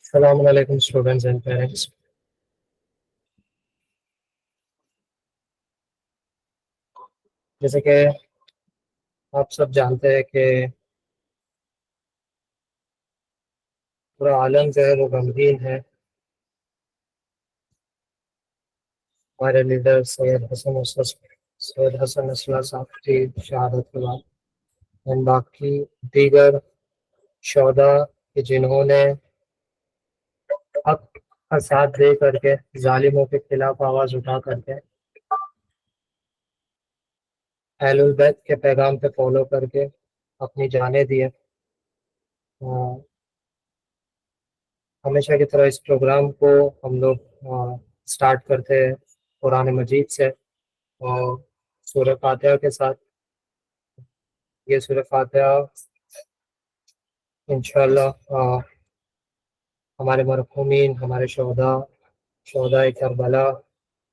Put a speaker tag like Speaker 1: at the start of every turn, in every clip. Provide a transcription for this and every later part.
Speaker 1: अस्सलाम वालेकुम students and parents. जैसे कि आप सब जानते हैं कि पूरा आलम जो है वो गमगीन है हमारे लीडर सैयद हसन नसरुल्लाह साहब की शहादत के बाद एंड बाकी दीगर शोहदा कि जिन्होंने हक का साथ दे करके जालिमों के खिलाफ आवाज़ उठा करके अहलुल बैत के पैगाम पे फॉलो करके अपनी जानें दिए। हमेशा की तरह इस प्रोग्राम को हम लोग स्टार्ट करते हैं कुरान मजीद से और सूरह फातिहा के साथ। ये सूरह फातिहा इंशाअल्लाह हमारे मरहूमीन, हमारे शोहदा करबला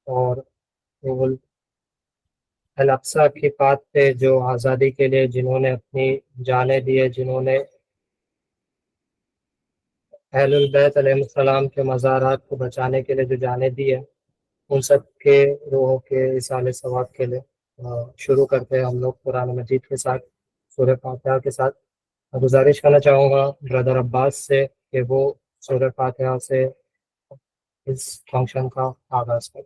Speaker 1: और रुहुल अल अक़सा की बात पे जो आज़ादी के लिए जिन्होंने अपनी जानें दिए, जिन्होंने अहलुल बैत अलैहिस्सलाम के मज़ारात को बचाने के लिए जो जानें दी है, उन सब के रूहों के इसाले सवाब के लिए शुरू करते हैं हम लोग कुरान मजीद के साथ, सूरह फातिहा के साथ। गुजारिश करना चाहूँगा ब्रदर अब्बास से कि वो सूरह फातिहा से इस फंक्शन का आगाज़ करें।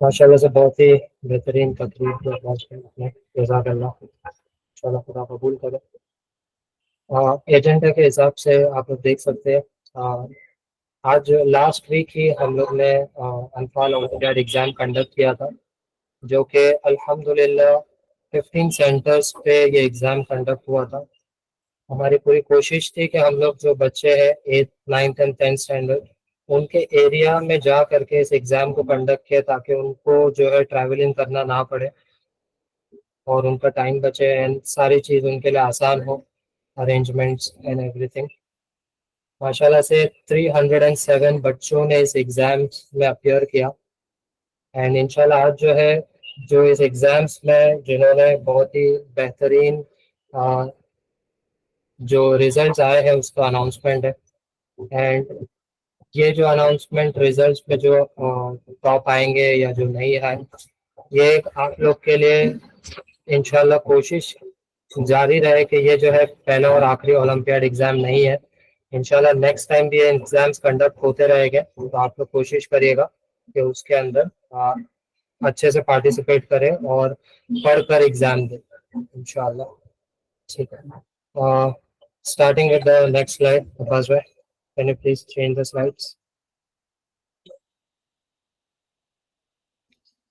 Speaker 1: माशाल्लाह से बहुत ही बेहतरीन तकरीर की आवाज़ में अपने जज़ाकल्लाह, इंशाअल्लाह खुदा कबूल करे। एजेंडा के हिसाब से आप लोग देख सकते हैं, आज लास्ट वीक ही हम लोग ने अनफाल ओलंपियाड एग्ज़ाम कंडक्ट किया था, जो कि अल्हम्दुलिल्लाह 15 सेंटर्स पे ये एग्ज़ाम कंडक्ट हुआ था। हमारी पूरी कोशिश थी कि हम लोग जो बच्चे हैं 8th 9th and 10th standard, उनके एरिया में जा करके इस एग्ज़ाम को कंडक्ट किया ताकि उनको जो है ट्रैवलिंग करना ना पड़े और उनका टाइम बचे एंड सारी चीज़ उनके लिए आसान हो, अरेंजमेंट्स एंड एवरीथिंग। माशाल्लाह से 307 बच्चों ने इस एग्ज़ाम में अपीयर किया एंड इंशाल्लाह आज जो है, जो इस एग्ज़ाम्स में जिन्होंने बहुत ही बेहतरीन जो रिजल्ट्स आए हैं उसका अनाउंसमेंट है। एंड ये जो अनाउंसमेंट रिजल्ट्स में जो टॉप आएंगे या जो नहीं आए, ये एक आप लोग के लिए इंशाल्लाह कोशिश जारी रहे कि ये जो है पहला और आखिरी ओलंपियाड एग्ज़ाम नहीं है। इंशाल्लाह नेक्स्ट टाइम भी ये एग्ज़ाम्स कंडक्ट होते रहेंगे, तो आप लोग कोशिश करिएगा कि उसके अंदर अच्छे से पार्टिसिपेट करें और पढ़कर एग्ज़ाम दें इंशाल्लाह। ठीक है, starting with the next slide, Abbas bhai, can you please change the slides?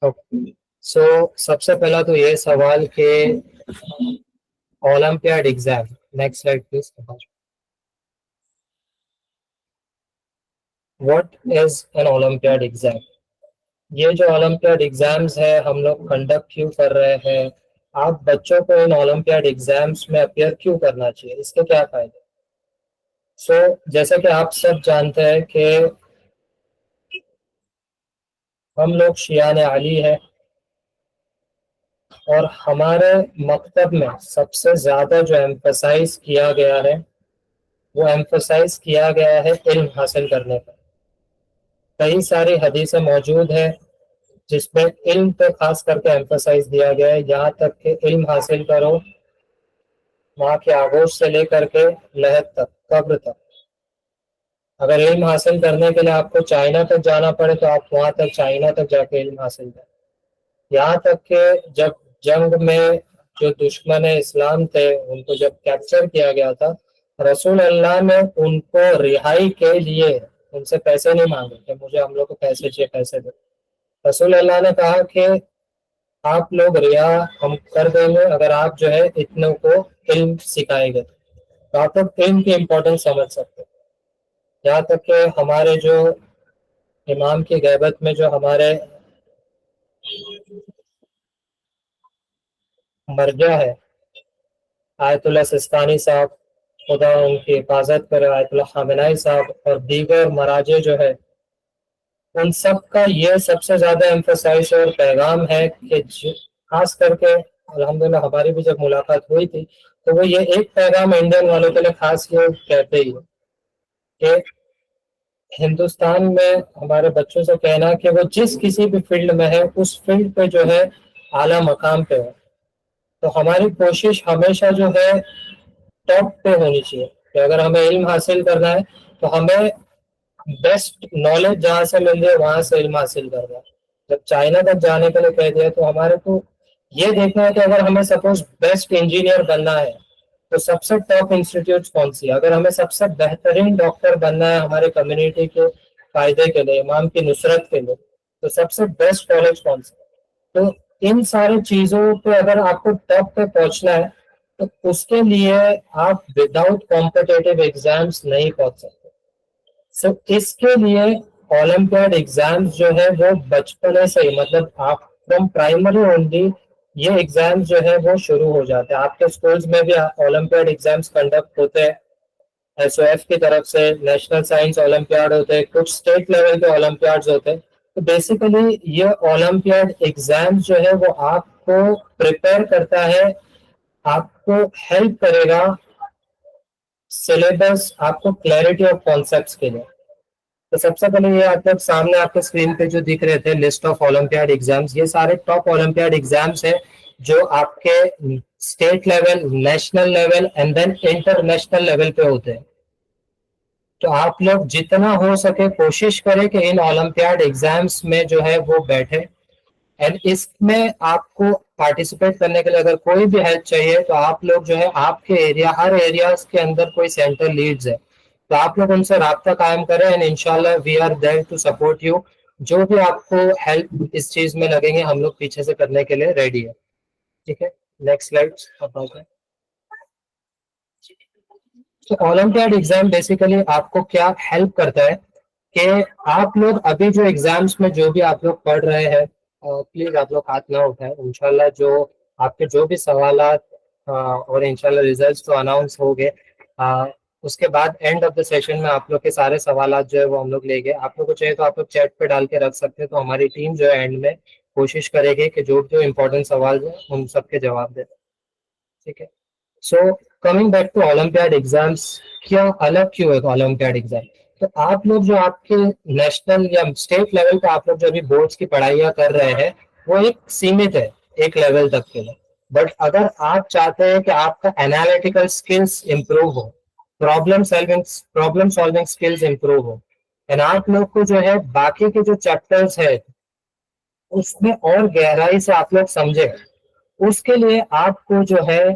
Speaker 1: Okay. So सबसे पहला तो ये सवाल कि olympiad exam, next slide please. What is an olympiad exam? ये जो ओलंपियाड एग्जाम्स है हम लोग कंडक्ट क्यों कर रहे हैं, आप बच्चों को इन ओलंपियाड एग्जाम्स में अपियर क्यों करना चाहिए, इसके क्या फायदे? जैसा कि आप सब जानते हैं कि हम लोग शियाने अली है और हमारे मकतब में सबसे ज़्यादा जो एम्फसाइज किया गया है वो एम्फसाइज किया गया है इल्म हासिल करने पर। कई सारी हदीसें मौजूद है जिसमें इल्म पे खास करके एम्फसाइज दिया गया है, यहाँ तक कि इल्म हासिल करो वहाँ के आगोश से लेकर के लहद तक, कब्र तक। अगर इल्म हासिल करने के लिए आपको चाइना तक जाना पड़े तो आप वहां तक, चाइना तक जाके इल्म हासिल करें। यहाँ तक कि जब जंग में जो दुश्मन इस्लाम थे उनको जब कैप्चर किया गया था, रसूल अल्लाह ने उनको रिहाई के लिए उनसे पैसे नहीं मांगे कि मुझे, हम लोग को पैसे चाहिए, पैसे दो। रसूल अल्लाह ने कहा कि आप लोग रिया हम कर देंगे अगर आप जो है इतनों को इल्म सिखाएंगे। तो आप लोग इल्म की इम्पोर्टेंस समझ सकते हैं। यहाँ तक कि हमारे जो इमाम की गैबत में जो हमारे मरजा है आयतुल्लाह सिस्तानी साहब, खुदा उनकी हिफाजत करे, आयतुल्लाह खामेनी साहब और दीगर मराजे जो है, उन सब का ये सबसे ज्यादा एम्फसाइज और पैगाम है कि खास करके अल्हम्दुलिल्लाह हमारी भी जब मुलाकात हुई थी तो वो ये एक पैगाम इंडियन वालों के लिए खास ये कहते ही कि हिंदुस्तान में हमारे बच्चों से कहना कि वो जिस किसी भी फील्ड में है उस फील्ड पे जो है आला मकाम पे है। तो हमारी कोशिश हमेशा जो है टॉप पे होनी चाहिए कि अगर हमें इल्म हासिल करना है तो हमें बेस्ट नॉलेज जहाँ से मिल जाए वहां से इल्म हासिल करना है। जब चाइना तक जाने के लिए कह दिया तो हमारे को ये देखना है कि अगर हमें सपोज बेस्ट इंजीनियर बनना है तो सबसे टॉप इंस्टीट्यूट कौन सी है। अगर हमें सबसे बेहतरीन डॉक्टर बनना है हमारे कम्युनिटी के फायदे के लिए, इमाम की नुसरत के लिए, तो सबसे बेस्ट कॉलेज कौन सा है। तो इन सारी चीजों पे अगर आपको टॉप पे पहुंचना है तो उसके लिए आप विदाउट कॉम्पिटेटिव एग्जाम्स नहीं पहुंच सकते। सो इसके लिए ओलंपियाड एग्जाम्स जो है वो बचपन से ही, मतलब आप फ्रॉम प्राइमरी ओनली ये एग्जाम्स जो है वो शुरू हो जाते हैं। आपके स्कूल्स में भी ओलंपियाड एग्जाम्स कंडक्ट होते हैं, एसओएफ की तरफ से नेशनल साइंस ओलंपियाड होते हैं, कुछ स्टेट लेवल के ओलंपियाड्स होते हैं। तो बेसिकली ये ओलंपियाड एग्जाम जो है वो आपको प्रिपेयर करता है, आपको हेल्प करेगा सिलेबस, आपको क्लैरिटी ऑफ कॉन्सेप्ट्स के लिए। तो सबसे पहले ये आप लोग सामने आपके स्क्रीन पे जो दिख रहे थे लिस्ट ऑफ ओलंपियाड एग्जाम्स, ये सारे टॉप ओलंपियाड एग्जाम्स है जो आपके state level, national level and then international level पे होते हैं। तो आप लोग जितना हो सके कोशिश करें कि इन ओलंपियाड एग्जाम्स में जो है वो बैठे। एंड इसमें आपको पार्टिसिपेट करने के लिए अगर कोई भी हेल्प चाहिए तो आप लोग जो है आपके एरिया, हर एरियाज के अंदर कोई सेंटर लीड्स है तो आप लोग उनसे राब्ता कायम करें एंड इंशाल्लाह we are there to support you. जो भी आपको हेल्प इस चीज में लगेंगे हम लोग पीछे से करने के लिए रेडी है। ठीक है, नेक्स्ट स्लाइड। तो ओलंपियाड एग्जाम बेसिकली आपको क्या हेल्प करता है कि आप लोग अभी जो एग्जाम्स में जो भी आप लोग पढ़ रहे हैं, प्लीज आप लोग हाथ ना उठाएं। इंशाल्लाह जो आपके जो भी सवालात और इंशाल्लाह रिजल्ट्स तो अनाउंस हो गए, उसके बाद एंड ऑफ द सेशन में आप लोग के सारे सवालात जो है वो हम लोग ले गए। आप लोग को चाहिए तो आप लोग चैट पे डाल के रख सकते हैं, तो हमारी टीम जो है एंड में कोशिश करेगी कि जो जो इम्पोर्टेंट सवाल है उन सबके जवाब दे। ठीक है, so coming back to olympiad exams, क्या अलग क्यों है ओलंपियाड एग्जाम। तो आप लोग जो आपके नेशनल या स्टेट लेवल पे आप लोग जो अभी बोर्ड्स की पढ़ाइयाँ कर रहे हैं वो एक सीमित है, एक लेवल तक के लिए। बट अगर आप चाहते हैं कि आपका एनालिटिकल स्किल्स इंप्रूव हो, प्रॉब्लम सॉल्विंग स्किल्स इंप्रूव हो, एंड आप लोग को जो है बाकी के जो चैप्टर्स है उसमें और गहराई से आप लोग समझे, उसके लिए आपको जो है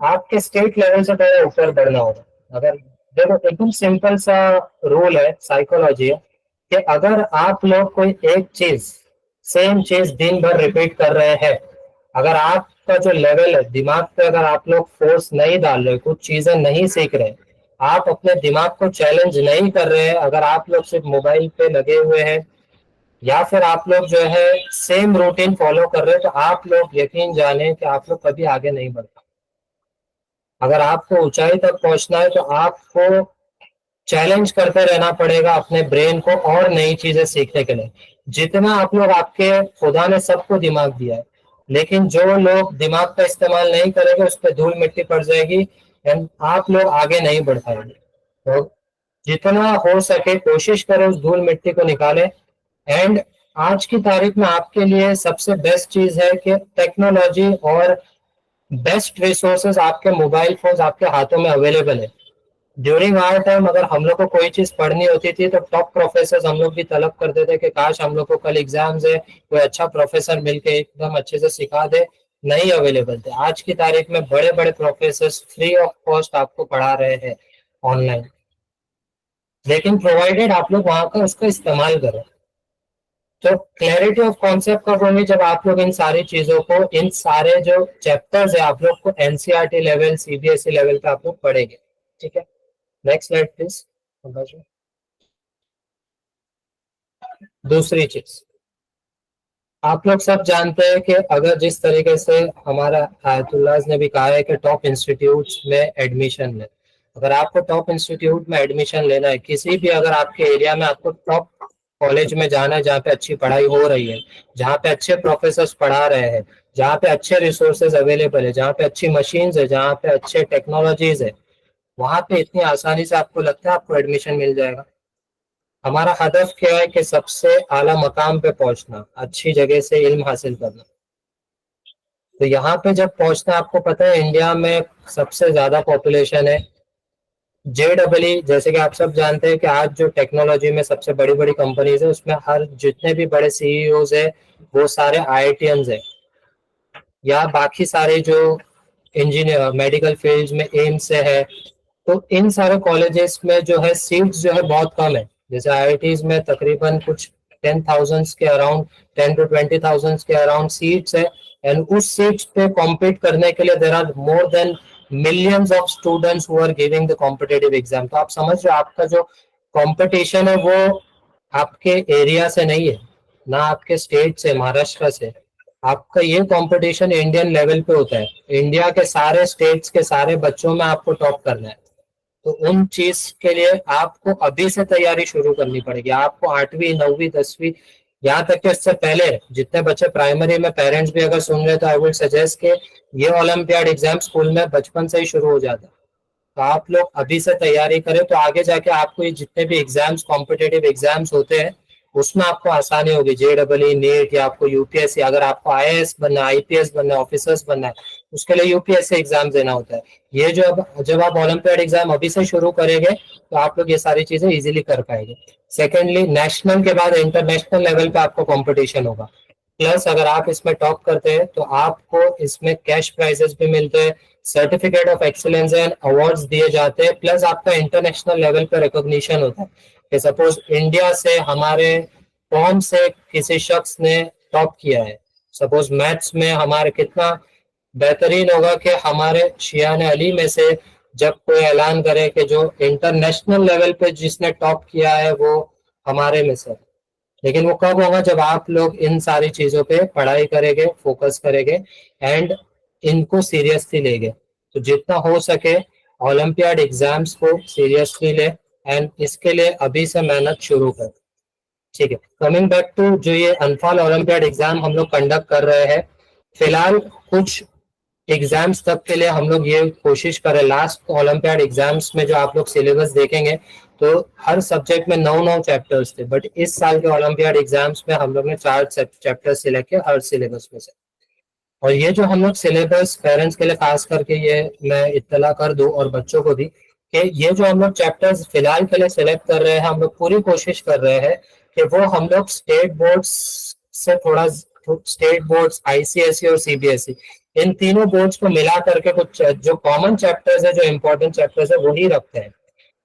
Speaker 1: आपके स्टेट लेवल से पहले ऊपर बढ़ना होगा। अगर देखो एकदम सिंपल सा रूल है, साइकोलॉजी है कि अगर आप लोग कोई एक चीज, सेम चीज दिन भर रिपीट कर रहे हैं, अगर आपका जो लेवल है दिमाग पे, अगर आप लोग फोर्स नहीं डाल रहे, कुछ चीजें नहीं सीख रहे, आप अपने दिमाग को चैलेंज नहीं कर रहे हैं, अगर आप लोग सिर्फ मोबाइल पे लगे हुए हैं या फिर आप लोग जो है सेम रूटीन फॉलो कर रहे हैं, तो आप लोग यकीन जाने कि आप लोग कभी आगे नहीं बढ़ पाए। अगर आपको ऊंचाई तक पहुंचना है तो आपको चैलेंज करते रहना पड़ेगा अपने ब्रेन को और नई चीजें सीखने के लिए। जितना आप लोग, आपके खुदा ने सबको दिमाग दिया है, लेकिन जो लोग दिमाग का इस्तेमाल नहीं करेंगे उस पर धूल मिट्टी पड़ जाएगी एंड आप लोग आगे नहीं बढ़ पाएंगे। तो जितना हो सके कोशिश करें उस धूल मिट्टी को निकालें। एंड आज की तारीख में आपके लिए सबसे बेस्ट चीज है कि टेक्नोलॉजी और बेस्ट रिसोर्सेज आपके मोबाइल फोन आपके हाथों में अवेलेबल है। ड्यूरिंग आवर टाइम अगर हम लोग को कोई चीज पढ़नी होती थी तो टॉप प्रोफेसर हम लोग भी तलब करते थे कि काश हम लोग को कल एग्जाम्स है, कोई अच्छा प्रोफेसर मिलके एकदम अच्छे से सिखा दे। नहीं अवेलेबल थे। आज की तारीख में बड़े बड़े प्रोफेसर फ्री ऑफ कॉस्ट आपको पढ़ा रहे हैं ऑनलाइन, लेकिन प्रोवाइडेड आप लोग वहां का उसका इस्तेमाल करें। तो क्लैरिटी ऑफ कॉन्सेप्ट कब होंगी? जब आप लोग इन सारी चीजों को, इन सारे जो चैप्टर्स है आप लोग को एनसीईआरटी लेवल सीबीएसई लेवल पे आप लोग पढ़ेंगे। ठीक है, नेक्स्ट स्लाइड प्लीज। दूसरी चीज, आप लोग सब जानते हैं कि अगर जिस तरीके से हमारा आयतुल्लाह ने भी कहा है कि टॉप इंस्टीट्यूट्स में एडमिशन ले, अगर आपको टॉप इंस्टीट्यूट में एडमिशन लेना है किसी भी, अगर आपके एरिया में आपको टॉप कॉलेज में जाना है जहाँ पे अच्छी पढ़ाई हो रही है, जहाँ पे अच्छे प्रोफेसर पढ़ा रहे हैं, जहाँ पे अच्छे रिसोर्सेज अवेलेबल है, जहाँ पे अच्छी मशीन्स है, जहाँ पे अच्छे टेक्नोलॉजीज है, वहां पे इतनी आसानी से आपको लगता है आपको एडमिशन मिल जाएगा? हमारा हदफ क्या है कि सबसे आला मकाम पे पहुंचना, अच्छी जगह से इल्म हासिल करना। तो यहाँ पे जब पहुंचना, आपको पता है इंडिया में सबसे ज्यादा पॉपुलेशन है। JEE, जैसे कि आप सब जानते हैं कि आज जो टेक्नोलॉजी में सबसे बड़ी बड़ी कंपनीज है उसमें हर जितने भी बड़े सीईओज है वो सारे IITians है, या बाकी सारे जो इंजीनियर मेडिकल फील्ड में एम्स से है। तो इन सारे कॉलेजेस में जो है सीट्स जो है बहुत कम है। जैसे IITs में तकरीबन कुछ 10,000 के अराउंड, 10 to 20,000 के अराउंड सीट्स है। एंड उस सीट्स पे कॉम्पीट करने के लिए there are more than millions of students who are giving the competitive exam. तो आप समझ रहे हो आपका जो कंपटीशन है वो आपके एरिया से नहीं है, ना आपके स्टेट से, महाराष्ट्र से। आपका ये कंपटीशन इंडियन लेवल पे होता है। इंडिया के सारे स्टेट्स के सारे बच्चों में आपको टॉप करना है। तो उन चीज के लिए आपको अभी से तैयारी शुरू करनी पड़ेगी। आपको 8वीं 9वीं 10वीं, यहाँ तक कि इससे पहले जितने बच्चे प्राइमरी में, पेरेंट्स भी अगर सुन रहे तो आई वुड सजेस्ट कि ये ओलंपियाड एग्जाम स्कूल में बचपन से ही शुरू हो जाता है। तो आप लोग अभी से तैयारी करें तो आगे जाके आपको ये जितने भी एग्जाम्स, कॉम्पिटेटिव एग्जाम्स होते हैं उसमें आपको आसानी होगी। JEE, नीट, या आपको यूपीएससी, अगर आपको IAS बनना है, IPS बनना है, ऑफिसर्स बनना है, उसके लिए यूपीएससी एग्जाम देना होता है। ये जो जब आप ओलंपियाड एग्जाम अभी से शुरू करेंगे तो आप लोग ये सारी चीजें इजीली कर पाएंगे। सेकेंडली, नेशनल के बाद इंटरनेशनल लेवल पे आपको कॉम्पिटिशन होगा। प्लस अगर आप इसमें टॉप करते हैं तो आपको इसमें कैश प्राइजेस भी मिलते हैं, certificate of excellence and awards दिए जाते हैं, प्लस आपका इंटरनेशनल लेवल पर रिकॉग्निशन होता है कि सपोज इंडिया से हमारे कौन से किसी शख्स ने टॉप किया है। सपोज मैथ्स में हमारे कितना बेहतरीन होगा कि हमारे शियान अली में से जब कोई ऐलान करे कि जो इंटरनेशनल लेवल पे जिसने टॉप किया है वो हमारे में से। लेकिन वो कब होगा? जब आप लोग इन सारी चीजों पे पढ़ाई करेंगे, फोकस करेंगे एंड इनको सीरियसली लेंगे। तो जितना हो सके ओलंपियाड एग्जाम्स को सीरियसली ले एंड इसके लिए अभी से मेहनत शुरू कर। ठीक है, कमिंग बैक टू जो ये अनफॉल ओलंपियाड एग्जाम हम लोग कंडक्ट कर रहे हैं, फिलहाल कुछ एग्जाम्स तक के लिए हम लोग ये कोशिश करें। लास्ट ओलंपियाड एग्जाम्स में जो आप लोग सिलेबस देखेंगे तो हर सब्जेक्ट में 9 चैप्टर्स थे, बट इस साल के ओलंपियाड एग्जाम्स में हम लोग ने 4 चैप्टर सिलेक्ट किए हर सिलेबस में से। और ये जो हम लोग सिलेबस पेरेंट्स के लिए खास करके ये मैं इत्तला कर दूं और बच्चों को भी कि ये जो हम लोग चैप्टर्स फिलहाल के लिए सिलेक्ट कर रहे हैं, हम लोग पूरी कोशिश कर रहे हैं कि वो हम लोग स्टेट बोर्ड्स से थोड़ा, स्टेट बोर्ड्स, ICSE और CBSE, इन तीनों बोर्ड्स को मिला करके कुछ जो कॉमन चैप्टर्स है, जो इम्पोर्टेंट चैप्टर्स है वही रखते हैं।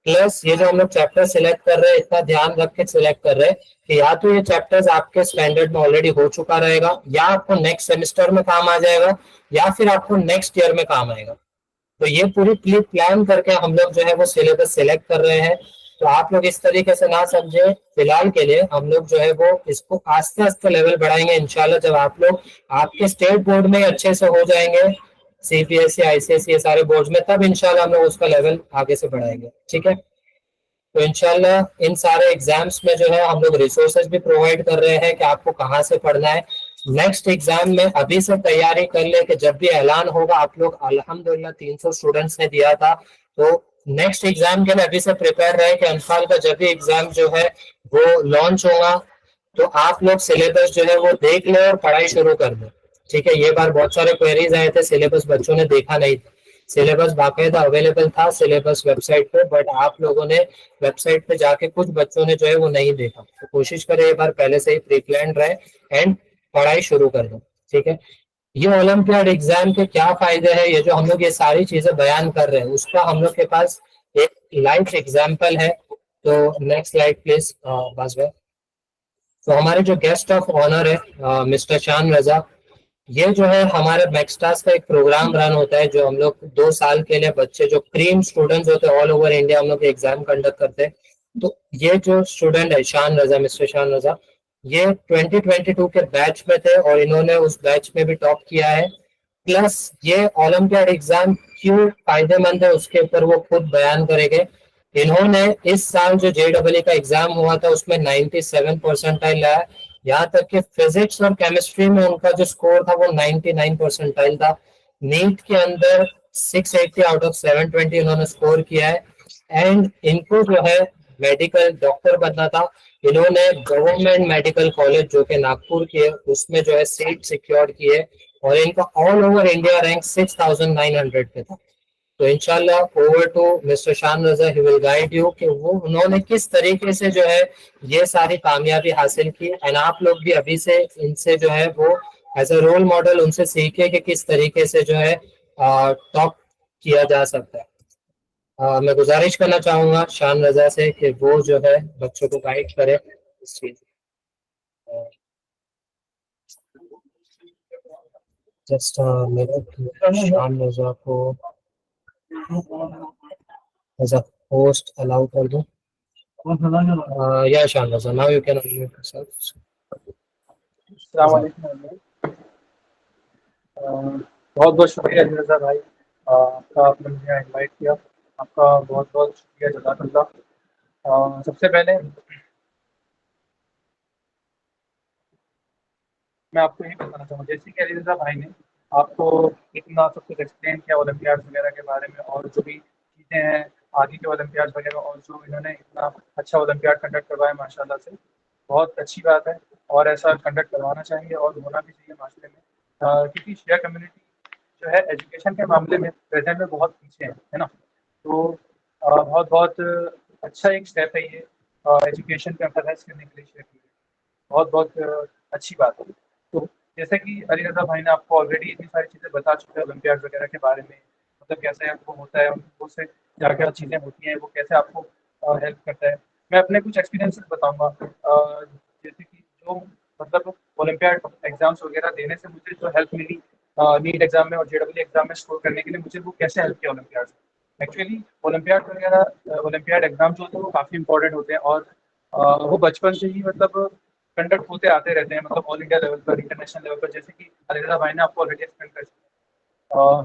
Speaker 1: प्लस ये जो हम लोग चैप्टर सिलेक्ट कर रहे हैं इतना ध्यान रख के सिलेक्ट कर रहे हैं कि या तो ये चैप्टर्स आपके स्टैंडर्ड में ऑलरेडी हो चुका रहेगा, या आपको नेक्स्ट सेमेस्टर में काम आ जाएगा, या फिर आपको नेक्स्ट ईयर में काम आएगा। तो ये पूरी प्लान करके हम लोग जो है वो सिलेबस सिलेक्ट कर रहे हैं। तो आप लोग इस तरीके से ना समझे, फिलहाल के लिए हम लोग जो है वो इसको आस्ते आस्ते लेवल बढ़ाएंगे इंशाल्लाह। जब आप लोग आपके स्टेट बोर्ड में अच्छे से हो जाएंगे, CBSE ICSE ये सारे बोर्ड में, तब इंशाल्लाह हम लोग उसका लेवल आगे से बढ़ाएंगे। ठीक है, तो इंशाल्लाह इन सारे एग्जाम्स में जो है हम लोग रिसोर्सेज भी प्रोवाइड कर रहे हैं कि आपको कहाँ से पढ़ना है। नेक्स्ट एग्जाम में अभी से तैयारी कर ले कि जब भी ऐलान होगा, आप लोग अल्हम्दुलिल्लाह 300 स्टूडेंट्स ने दिया था, तो नेक्स्ट एग्जाम के लिए अभी से प्रिपेयर रहे कि अनफाल का जब भी एग्जाम जो है वो लॉन्च होगा, तो आप लोग सिलेबस जो है वो देख ले और पढ़ाई शुरू कर दो। ठीक है, ये बार बहुत सारे क्वेरीज आए थे, सिलेबस बच्चों ने देखा नहीं था। सिलेबस बाकायदा अवेलेबल था सिलेबस वेबसाइट पे, बट आप लोगों ने वेबसाइट पे जाके कुछ बच्चों ने जो है वो नहीं देखा। तो कोशिश करें एक बार पहले से ही प्री प्लान रहे एंड पढ़ाई शुरू कर दो। ठीक है, ये ओलंपियाड एग्जाम के क्या फायदे हैं, ये जो हम लोग ये सारी चीजें बयान कर रहे हैं, उसका हम लोग के पास एक लाइव एग्जाम्पल है। तो नेक्स्ट स्लाइड प्लीज बस भाई। तो हमारे जो गेस्ट ऑफ ऑनर है मिस्टर शान रजा, ये जो है हमारे मैक्सटास का एक प्रोग्राम रन होता है जो हम लोग 2 साल के लिए बच्चे जो क्रीम स्टूडेंट्स होते हैं ऑल ओवर इंडिया, हम लोग एग्जाम कंडक्ट करते हैं। तो ये जो स्टूडेंट है शान रजा, मिस्टर शान रजा, ये 2022 के बैच में थे और इन्होंने उस बैच में भी टॉप किया है। प्लस ये ओलंपियाड एग्जाम क्यों फायदेमंद है उसके ऊपर वो खुद बयान करेंगे। इन्होंने इस साल जो जेडब्ल्यू का एग्जाम हुआ था उसमें 97 परसेंटाइल लाया। यहाँ तक कि फिजिक्स और केमिस्ट्री में उनका जो स्कोर था वो 99 परसेंटाइल था। नीट के अंदर 680 आउट ऑफ 720 उन्होंने स्कोर किया है। एंड इनको जो है मेडिकल डॉक्टर बनना था। इन्होंने गवर्नमेंट मेडिकल कॉलेज जो कि नागपुर की है उसमें जो है सीट सिक्योर की है, और इनका ऑल ओवर इंडिया रैंक 6900 पे था। तो इंशाल्लाह ओवर टू मिस्टर शान रजा, ही विल गाइड यू कि वो उन्होंने किस तरीके से जो है ये सारी कामयाबी हासिल की। एंड आप लोग भी अभी से इनसे जो है वो एज अ रोल मॉडल उनसे सीखे कि किस तरीके से जो है टॉप किया जा सकता है। मैं गुजारिश करना चाहूंगा शान रजा से कि वो जो है बच्चों को गाइड करे इस चीज। जस्ट मेरे शान रजा को एज अ होस्ट अलाउ कर दो। या Shan Raza, now you can unmute yourself.
Speaker 2: अस्सलाम वालेकुम। बहुत बहुत शुक्रिया रज़ा भाई, आपका आपने मुझे इनवाइट किया। आपका बहुत बहुत शुक्रिया, जज़ाकल्लाह। सबसे पहले मैं आपको ये बताना चाहूँगा, जैसे कि अली रज़ा भाई ने आपको इतना सब कुछ एक्सप्लेन किया ओलंपियाड वगैरह के बारे में, और जो भी चीज़ें हैं आगे के ओलंपियाड वगैरह, और जो इन्होंने इतना अच्छा ओलंपियाड कंडक्ट करवाया माशाल्लाह से, बहुत अच्छी बात है। और ऐसा कंडक्ट करवाना चाहिए और होना भी चाहिए माशरे में, क्योंकि शिया कम्युनिटी जो है एजुकेशन के मामले में प्रेजेंट में बहुत पीछे है ना। तो बहुत बहुत अच्छा एक स्टेप है ये एजुकेशन पे एम्फसाइज करने के लिए शेयर की। बहुत बहुत अच्छी बात है। तो जैसे कि अली रज़ा भाई ने आपको ऑलरेडी इतनी सारी चीज़ें बता चुके हैं ओलंपियाड वगैरह के बारे में, मतलब कैसे आपको होता है, उनको से क्या क्या चीज़ें होती हैं, वो कैसे आपको हेल्प करता है। मैं अपने कुछ एक्सपीरियंसेस बताऊंगा, जैसे कि जो मतलब ओलंपियाड एग्जाम्स वगैरह देने से मुझे जो हेल्प मिली नीट एग्जाम में और जेडब्ल्यू एग्जाम में स्कोर करने के लिए, मुझे वो कैसे हेल्प किया ओलंपियाड से। एक्चुअली ओलंपियाड वगैरह ओलंपियाड एग्जाम जो होते हैं वो काफ़ी इंपॉर्टेंट होते हैं, और वो बचपन से ही मतलब कंडक्ट होते आते रहते हैं, मतलब ऑल इंडिया लेवल पर, इंटरनेशनल लेवल पर, जैसे कि अलीरज़ा भाई ने आपको ऑलरेडी एक्सप्लेन कर चुके हैं।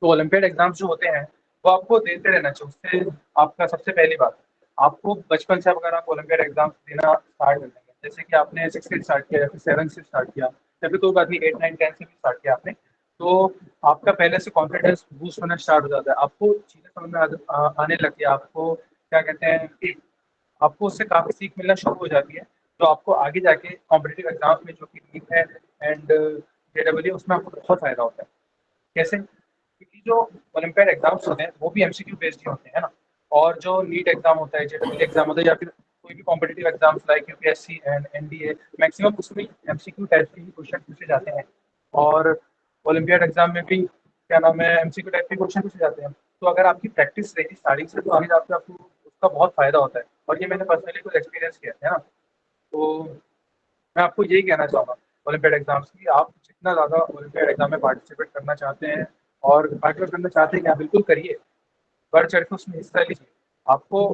Speaker 2: तो ओलंपियाड एग्जाम्स जो होते हैं वो आपको देते रहना चाहिए। उससे आपका सबसे पहली बात, आपको बचपन से अगर आप ओलंपियाड एग्जाम्स देना स्टार्ट कर देंगे, जैसे कि आपने 6 से स्टार्ट किया या फिर 7 से स्टार्ट किया या फिर कोई बात नहीं 8 9 10 से भी स्टार्ट किया आपने, तो आपका पहले से कॉन्फिडेंस बूस्ट होना स्टार्ट हो जाता है। आपको चीज़ें समझ में आने लगती है, आपको क्या कहते हैं कि आपको उससे काफ़ी सीख मिलना शुरू हो जाती है, तो आपको आगे जाके कॉम्पिटिटिव एग्जाम्स में जो कि नीट है एंड जेडब्ल्यू, उसमें आपको बहुत फ़ायदा होता है। कैसे? क्योंकि जो ओलंपियाड एग्जाम्स होते हैं वो भी एमसीक्यू बेस्ड ही होते हैं ना, और जो नीट एग्जाम होता है, जेडब्ल्यू एग्जाम होता है, या फिर कोई भी competitive exams like UPSC and NDA, maximum उसमें एमसीक्यू टाइप के ही क्वेश्चन पूछे जाते हैं। और ओलंपियाड एग्जाम में भी क्या नाम है, एमसीक्यू टाइप के क्वेश्चन पूछे जाते हैं। तो अगर आपकी प्रैक्टिस रहेगी स्टार्टिंग से, तो आगे जाकर आपको उसका बहुत फायदा होता है, और ये मैंने पर्सनली कुछ एक्सपीरियंस किया है ना। तो मैं आपको यही कहना चाहूँगा ओलंपियाड एग्जाम्स की, आप जितना ज़्यादा ओलंपियाड एग्जाम में पार्टिसिपेट करना चाहते हैं और पार्टिसिपेट करना चाहते हैं कि आप बिल्कुल करिए, बढ़ चढ़ के उसमें हिस्सा लीजिए। आपको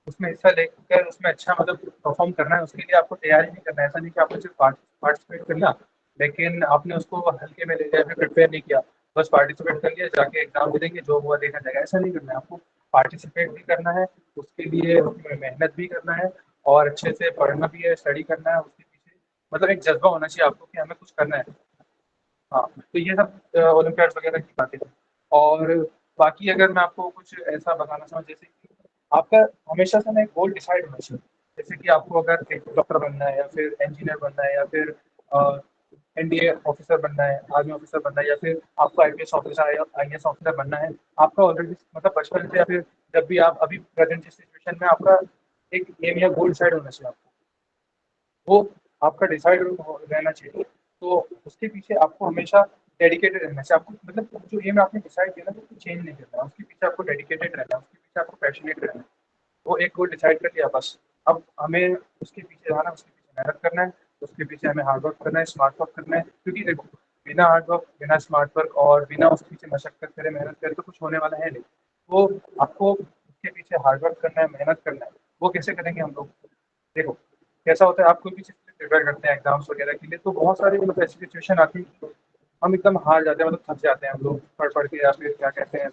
Speaker 2: उसमें हिस्सा लेकर उसमें अच्छा मतलब परफॉर्म करना है, उसके लिए आपको तैयारी नहीं करना है। ऐसा नहीं कि आपने सिर्फ पार्टिसिपेट कर लिया लेकिन आपने उसको हल्के में ले लिया, फिर प्रिपेयर नहीं किया, बस पार्टिसिपेट कर लिया, जाके एग्जाम दे देंगे, जो हुआ देखा जाएगा। ऐसा नहीं करना है, आपको पार्टिसिपेट भी करना है, उसके लिए उसमें मेहनत भी करना है, और अच्छे से पढ़ना भी है, स्टडी करना है उसके पीछे, मतलब एक जज्बा होना चाहिए आपको कि हमें कुछ करना है। हाँ, तो ये सब ओलंपियाड्स वगैरह की बातें हैं। और बाकी अगर मैं आपको कुछ ऐसा बताना चाहूँ, जैसे कि आपका हमेशा से ना एक गोल डिसाइड होना चाहिए। जैसे कि आपको अगर एक डॉक्टर बनना है या फिर इंजीनियर बनना है या फिर एनडीए ऑफिसर बनना है, आर्मी ऑफिसर बनना है, या फिर आपको आईपीएस ऑफिसर या आईएएस ऑफिसर बनना है, आपका ऑलरेडी मतलब बचपन से या फिर जब भी आप अभी प्रेजेंट सिचुएशन में आपका एक एम या गोल डिसाइड होना चाहिए आपको। वो आपका डिसाइड रहना चाहिए। तो उसके पीछे आपको हमेशा डेडिकेटेड रहना चाहिए। आपको मतलब जो एम आपने डिसाइड किया ना, तो चेंज नहीं करना है, उसके पीछे आपको डेडिकेटेड रहना है, उसके पीछे आपको पैशनेट रहना है। वो एक गोल डिसाइड कर लिया बस। अब हमें उसके पीछे जाना, उसके पीछे मेहनत करना है, उसके पीछे हमें हार्ड वर्क करना है, स्मार्ट वर्क करना है। क्योंकि देखो, बिना हार्ड वर्क, बिना स्मार्ट वर्क और बिना उसके पीछे मशक्कत करे, मेहनत करे तो कुछ होने वाला है नहीं। वो आपको उसके पीछे हार्ड वर्क करना है, मेहनत करना है। वो कैसे करेंगे हम लोग? देखो, कैसा होता है, आप कोई भी चीज़ के लिए प्रिपेयर करते हैं एग्जाम्स वगैरह के लिए, तो बहुत सारी मतलब ऐसी सिचुएशन आती है कि हम एकदम हार जाते हैं, मतलब थक जाते हैं हम लोग पढ़ के, या फिर क्या कहते हैं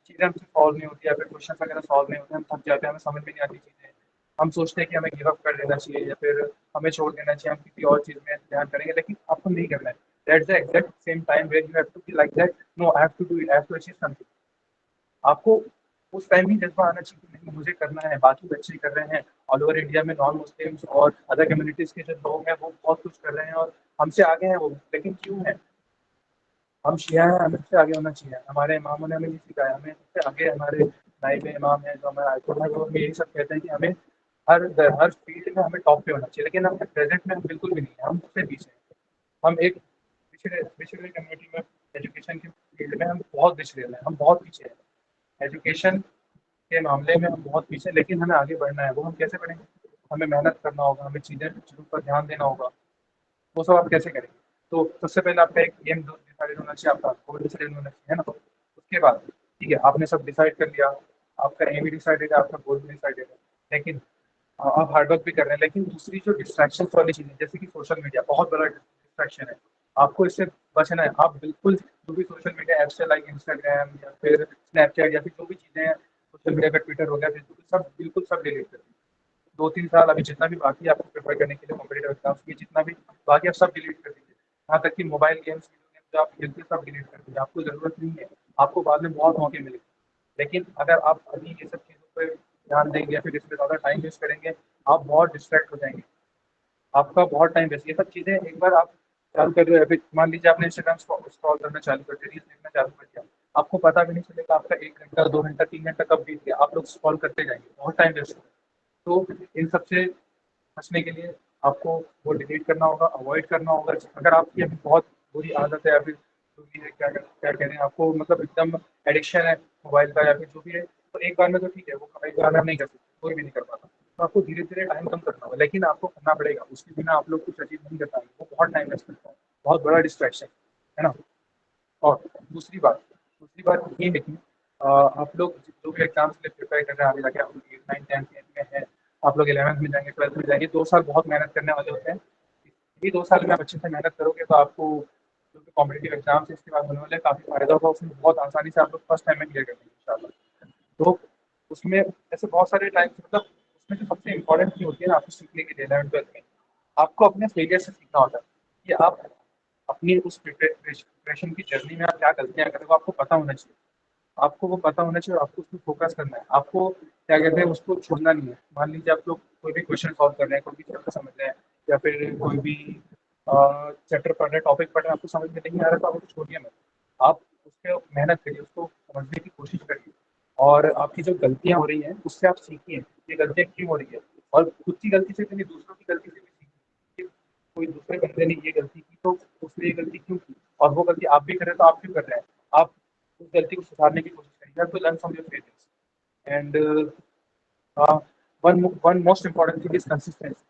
Speaker 2: चीज़ें हमसे सॉल्व नहीं होती, या फिर क्वेश्चन वगैरह सॉल्व नहीं होते, हम थक जाते हैं, हमें समझ में नहीं आती चीज़ें। हम सोचते हैं कि हमें गिव अप कर देना चाहिए या फिर हमें छोड़ देना चाहिए, हम किसी और चीज़ में ध्यान करेंगे, लेकिन आपको नहीं करना है। That's the exact same time where you have to be like that, no I have to do it, I have to achieve something. आपको उस टाइम ही जज्बा आना चाहिए कि नहीं, मुझे करना है, बाकी बच्चे कर रहे हैं। ऑल ओवर इंडिया में नॉन मुस्लिम्स और अदर कम्युनिटीज़ के जो लोग हैं वो बहुत कुछ कर रहे हैं और हमसे आगे हैं वो, लेकिन क्यों है? हम शिया हैं, हमें उससे आगे होना चाहिए। हमारे इमामों ने हमें ये सिखाया, हमें उससे आगे हमारे नाइब इमाम हैं जो हमारे आयतुल्लाह हैं, वो हमें यही सब कहते हैं कि हमें हर फील्ड में हमें टॉप पे होना चाहिए। लेकिन हम प्रेज़ेंट में हम बिल्कुल भी नहीं हैं, हम उससे पीछे हैं। हम एक पिछड़े पिछड़े कम्युनिटी में, एजुकेशन के फील्ड में हम बहुत पिछड़े हैं, हम बहुत पीछे हैं। एजुकेशन के मामले में हम बहुत पीछे हैं, लेकिन हमें आगे बढ़ना है। वो हम कैसे बढ़ेंगे? हमें मेहनत करना होगा, हमें चीज़ों पर ध्यान देना होगा। वो सब आप कैसे करेंगे? तो सबसे पहले आपका एक एम डिसाइड होना चाहिए, आपका गोल डिसाइड होना चाहिए, है ना? उसके बाद ठीक है, आपने सब डिसाइड कर लिया, आपका एम भी डिसाइडेड है, आपका गोल भी डिसाइडेड है, लेकिन आप हार्ड वर्क भी कर रहे हैं, लेकिन दूसरी जो डिस्ट्रैक्शंस वाली चीज़ें, जैसे कि सोशल मीडिया बहुत बड़ा डिस्ट्रैक्शन है। आपको इससे बचना है। आप बिल्कुल जो भी सोशल मीडिया ऐप्स है, लाइक इंस्टाग्राम या फिर स्नैपचैट या फिर जो भी चीज़ें हैं सोशल मीडिया का, ट्विटर हो गया, फेसबुक, सब बिल्कुल सब डिलीट कर दीजिए। 2-3 साल अभी जितना भी बाकी है आपको प्रिपेयर करने के लिए कॉम्पिटिटिव एग्जाम्स के, जितना भी बाकी आप सब डिलीट कर दीजिए। यहाँ तक कि मोबाइल गेम्स, वीडियो गेम्स जो आप खेलते हैं सब डिलीट कर दीजिए। आपको ज़रूरत नहीं है, आपको बाद में बहुत मौके मिलेंगे। लेकिन अगर आप अभी ये सब चीज़ों पे ध्यान देंगे या फिर इस पे ज़्यादा टाइम वेस्ट करेंगे, आप बहुत डिस्ट्रैक्ट हो जाएँगे। आपका बहुत टाइम वेस्ट, ये सब चीज़ें एक बार आप चालू कर रहे हो, या फिर मान लीजिए आपने इंस्टाग्राम स्क्रॉल करना चालू कर दिया, रील्स देखना चालू कर दिया, आपको पता भी नहीं चलेगा आपका 1 घंटा, 2 घंटा, 3 घंटा कब बीत गया। आप लोग स्क्रॉल करते जाएँगे, बहुत टाइम वेस्ट होगा। तो इन सब से बचने के लिए आपको वो डिलीट करना होगा, अवॉइड करना होगा। अगर आपकी अभी बहुत बुरी आदत है या फिर जो भी है, क्या कह रहे हैं, आपको मतलब एकदम एडिक्शन है मोबाइल का या फिर जो भी है, तो एक बार में तो ठीक है, वो एक बार में नहीं कर सकते, कोई भी नहीं कर पाता। तो आपको धीरे-धीरे टाइम कम करना होगा, लेकिन आपको करना पड़ेगा, उसके बिना आप लोग कुछ अचीव नहीं कर पाएँगे। वो बहुत टाइम वेस्ट करता है, बहुत बड़ा डिस्ट्रैक्शन है ना? और दूसरी बात ये है कि आप लोग जो भी एग्ज़ाम्स के लिए प्रिपेयर कर रहे हैं, आगे जाके आप लोग 8, 9, 10th में हैं, आप लोग 11th में जाएँगे, 12th में जाएँगे, 2 साल बहुत मेहनत करने वाले होते हैं। ये 2 साल में आप अच्छे से मेहनत करोगे तो आपको जो भी कॉम्पिटिटिव एग्ज़ाम्स इसके बाद होने वाले हैं, काफ़ी फ़ायदा होगा, उसमें बहुत आसानी से आप लोग फर्स्ट टाइम में क्लियर कर देंगे इंशाल्लाह। तो उसमें ऐसे बहुत सारे टाइम, मतलब उसमें जो सबसे इम्पोर्टेंट चीज़ होती है ना आपको सीखने के लिए 11th-12th में, आपको अपने फेलियर से सीखना होता है कि आप अपनी उस प्रिपरेशन की जर्नी में आप क्या गलतियाँ कर रहे हो, आपको पता होना चाहिए। आपको वो पता होना चाहिए और आपको उसमें फ़ोकस करना है। आपको क्या कहते हैं, उसको छोड़ना नहीं है। मान लीजिए आप लोग कोई भी क्वेश्चन सॉल्व कर रहे हैं, कोई भी चैप्टर समझ रहे हैं या फिर कोई भी चैप्टर पढ़ रहे हैं, टॉपिक पढ़ रहे हैं, आपको समझ में नहीं आ रहा तो आप उसको छोड़िए मत। आप उस पे मेहनत करिए, उसको समझने की कोशिश करिए और आपकी जो गलतियाँ हो रही हैं, उससे आप सीखिए, ये गलतियाँ क्यों हो रही है, और खुद की गलती से भी नहीं, दूसरों की गलती से भी सीखिए। कोई दूसरे बंदे ने ये गलती की तो उसने ये गलती क्यों की, और वो गलती आप भी कर रहे हैं तो आप क्यों कर रहे हैं। आप उस गलती को सुधारने की कोशिश करिए। You have to learn from your failures. And one most important thing is consistency.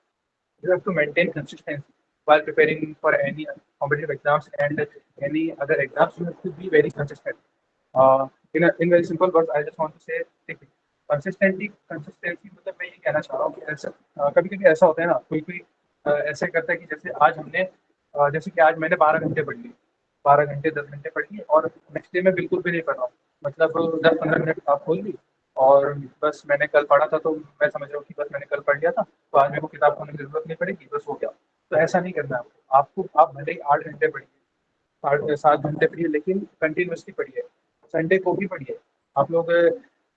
Speaker 2: You have to maintain consistency while preparing for any competitive exams and any other exams. You have to be very consistent. In very simple words, I just want to say, consistency मतलब मैं ये कहना चाह रहा हूँ कि ऐसा कभी कभी ऐसा होता है ना, कोई ऐसे करता है कि जैसे आज हमने जैसे कि आज मैंने 12 घंटे पढ़ लिए, 12 घंटे 10 घंटे पढ़ लिए और नेक्स्ट डे में बिल्कुल भी नहीं पढ़ रहा हूँ। मतलब 10-15 मिनट किताब खोल ली और बस मैंने कल पढ़ा था तो मैं समझ रहा हूँ कि बस मैंने कल पढ़ लिया था तो आज मेरे को किताब खोलने की ज़रूरत नहीं पड़ेगी, बस हो गया। तो ऐसा नहीं करना है आपको। आप भले ही 8 घंटे पढ़िए, 7 घंटे पढ़िए, लेकिन कंटिन्यूअसली पढ़िए। संडे को भी पढ़िए। आप लोग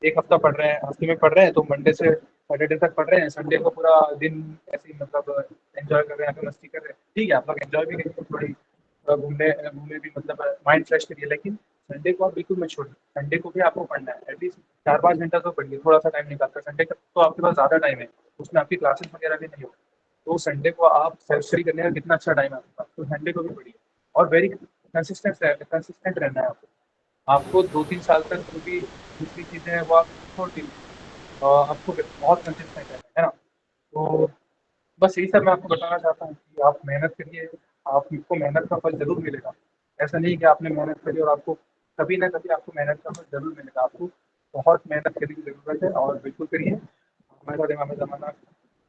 Speaker 2: एक हफ्ता पढ़ रहे हैं, हफ्ते में पढ़ रहे हैं तो मंडे से सैटरडे तक पढ़ रहे हैं, संडे को पूरा दिन ऐसे ही मतलब एंजॉय कर रहे हैं, मस्ती कर रहे हैं। ठीक है, आप लोग एंजॉय भी करिए, थोड़ी घूमने घूमने भी मतलब माइंड फ्रेश करिए, लेकिन संडे को आप बिल्कुल मत छोड़िए। संडे को भी आपको पढ़ना है, एटलीस्ट 4-5 घंटा तो पढ़िए, थोड़ा सा टाइम निकालकर। संडे का तो आपके पास ज़्यादा टाइम है, उसमें आपकी क्लासेस वगैरह भी नहीं होगी, तो संडे को आप सेल्फ स्टडी करने का कितना अच्छा टाइम है आपके पास, तो संडे को भी पढ़िए। और वेरी कंसिस्टेंट रहना है आपको। आपको 2-3 साल तक जो भी दूसरी चीज़ें हैं वो आप छोड़ दीजिए, आपको बहुत कंसिस्टेंट रहना है ना। तो बस यही सब मैं आपको बताना चाहता हूँ कि आप मेहनत करिए, आपको मेहनत का फल ज़रूर मिलेगा। ऐसा नहीं कि आपने मेहनत करी और आपको कभी ना कभी आपको मेहनत का फल ज़रूर मिलेगा। आपको बहुत मेहनत करने की ज़रूरत है और बिल्कुल करिए। हमारे साथ इमाम ज़माना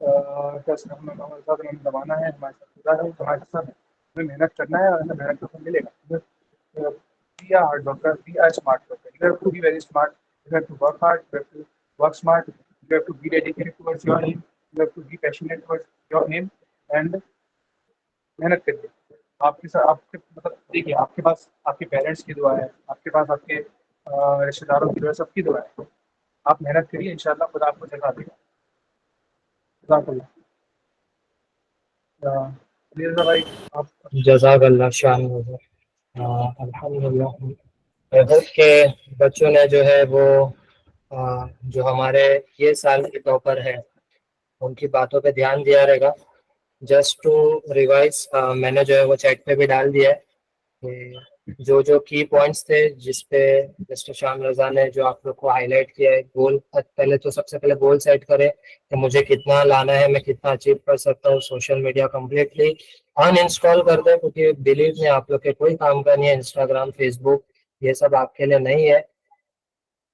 Speaker 2: हमारे साथ इमाम ज़माना है, हमारे साथ खुदा है, हमारे साथ हमें मेहनत करना है और हमें मेहनत का फल मिलेगा। Be a hard worker, be a smart worker. You have to be very smart. You have to work hard. You have to work smart. You have to be dedicated towards your aim. You have to be passionate towards your aim. And मेहनत करिए। आपके साथ आपके मतलब देखिए, आपके पास आपके parents की दुआ है, आपके पास आपके रिश्तेदारों की दुआ है, सबकी दुआ है। आप मेहनत करिए, इंशाल्लाह खुदा आपको जज़ा देगा। जज़ाकल्लाह। रिज़ा भाई, आप
Speaker 1: जज़ाकल्लाह शान। अल्हम्दुलिल्लाह। आई होप के बच्चों ने जो है वो जो हमारे ये साल के टॉपर है उनकी बातों पे ध्यान दिया रहेगा। जस्ट टू रिवाइज, मैंने जो है वो चैट पे भी डाल दिया है कि जो जो की पॉइंट्स थे जिसपे मिस्टर शाम रजा ने जो आप लोग को हाईलाइट किया है। गोल, पहले तो सबसे पहले गोल सेट करें कि मुझे कितना लाना है, मैं कितना अचीव कर सकता हूँ। सोशल मीडिया कम्प्लीटली अनइंस्टॉल कर दें, क्योंकि बिलीव में आप लोग के कोई काम का नहीं है। इंस्टाग्राम, फेसबुक, ये सब आपके लिए नहीं है।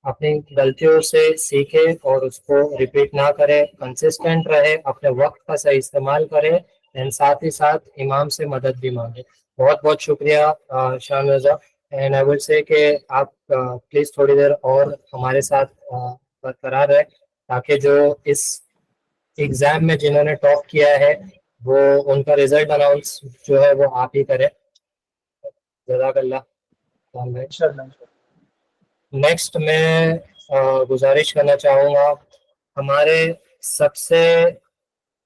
Speaker 1: अपनी गलतियों से सीखे और उसको रिपीट ना करें, कंसिस्टेंट रहे, अपने वक्त का सही इस्तेमाल करें एंड साथ ही साथ इमाम से मदद भी मांगे। बहुत बहुत शुक्रिया शाम रजा। एंड आई विल से कि आप प्लीज थोड़ी देर और हमारे साथ बरकरार रहे, ताकि जो इस एग्जाम में जिन्होंने टॉप किया है वो उनका रिजल्ट अनाउंस जो है वो आप ही करें। जज़ाकल्लाह।
Speaker 2: इंशाल्लाह।
Speaker 1: नेक्स्ट मैं गुजारिश करना चाहूँगा हमारे सबसे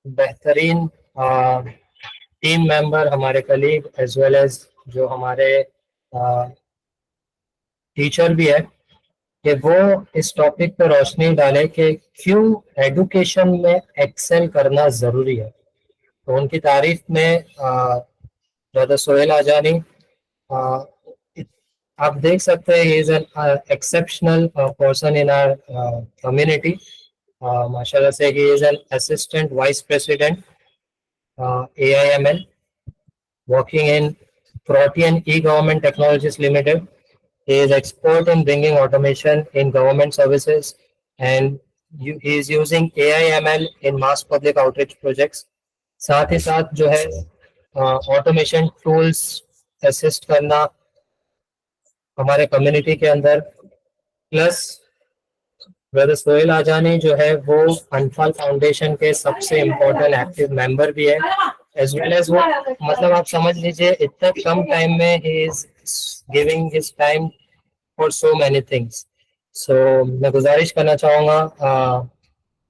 Speaker 1: बेहतरीन टीम मेंबर, हमारे कलीग एज वेल एज जो हमारे टीचर भी है, कि वो इस टॉपिक पर रोशनी डाले कि क्यों एजुकेशन में एक्सेल करना ज़रूरी है। तो उनकी तारीफ में ब्रदर सोहेल आजानी, आप देख सकते हैं, he is an exceptional person in our community. माशाल्लाह से he is an assistant vice president AIML working in Protean e-Government Technologies Limited. He is expert in bringing automation in government services and he is using AIML in mass public outreach projects. साथ ही साथ जो है automation tools assist करना हमारे community के अंदर। Plus brother Sohail आजानी जो है वो अनफाल फाउंडेशन के सबसे इम्पोर्टेंट एक्टिव मेंबर भी है, एज वेल एज वो मतलब आप समझ लीजिए इतने कम टाइम में ही is giving his time for so many things. So मैं गुजारिश करना चाहूँगा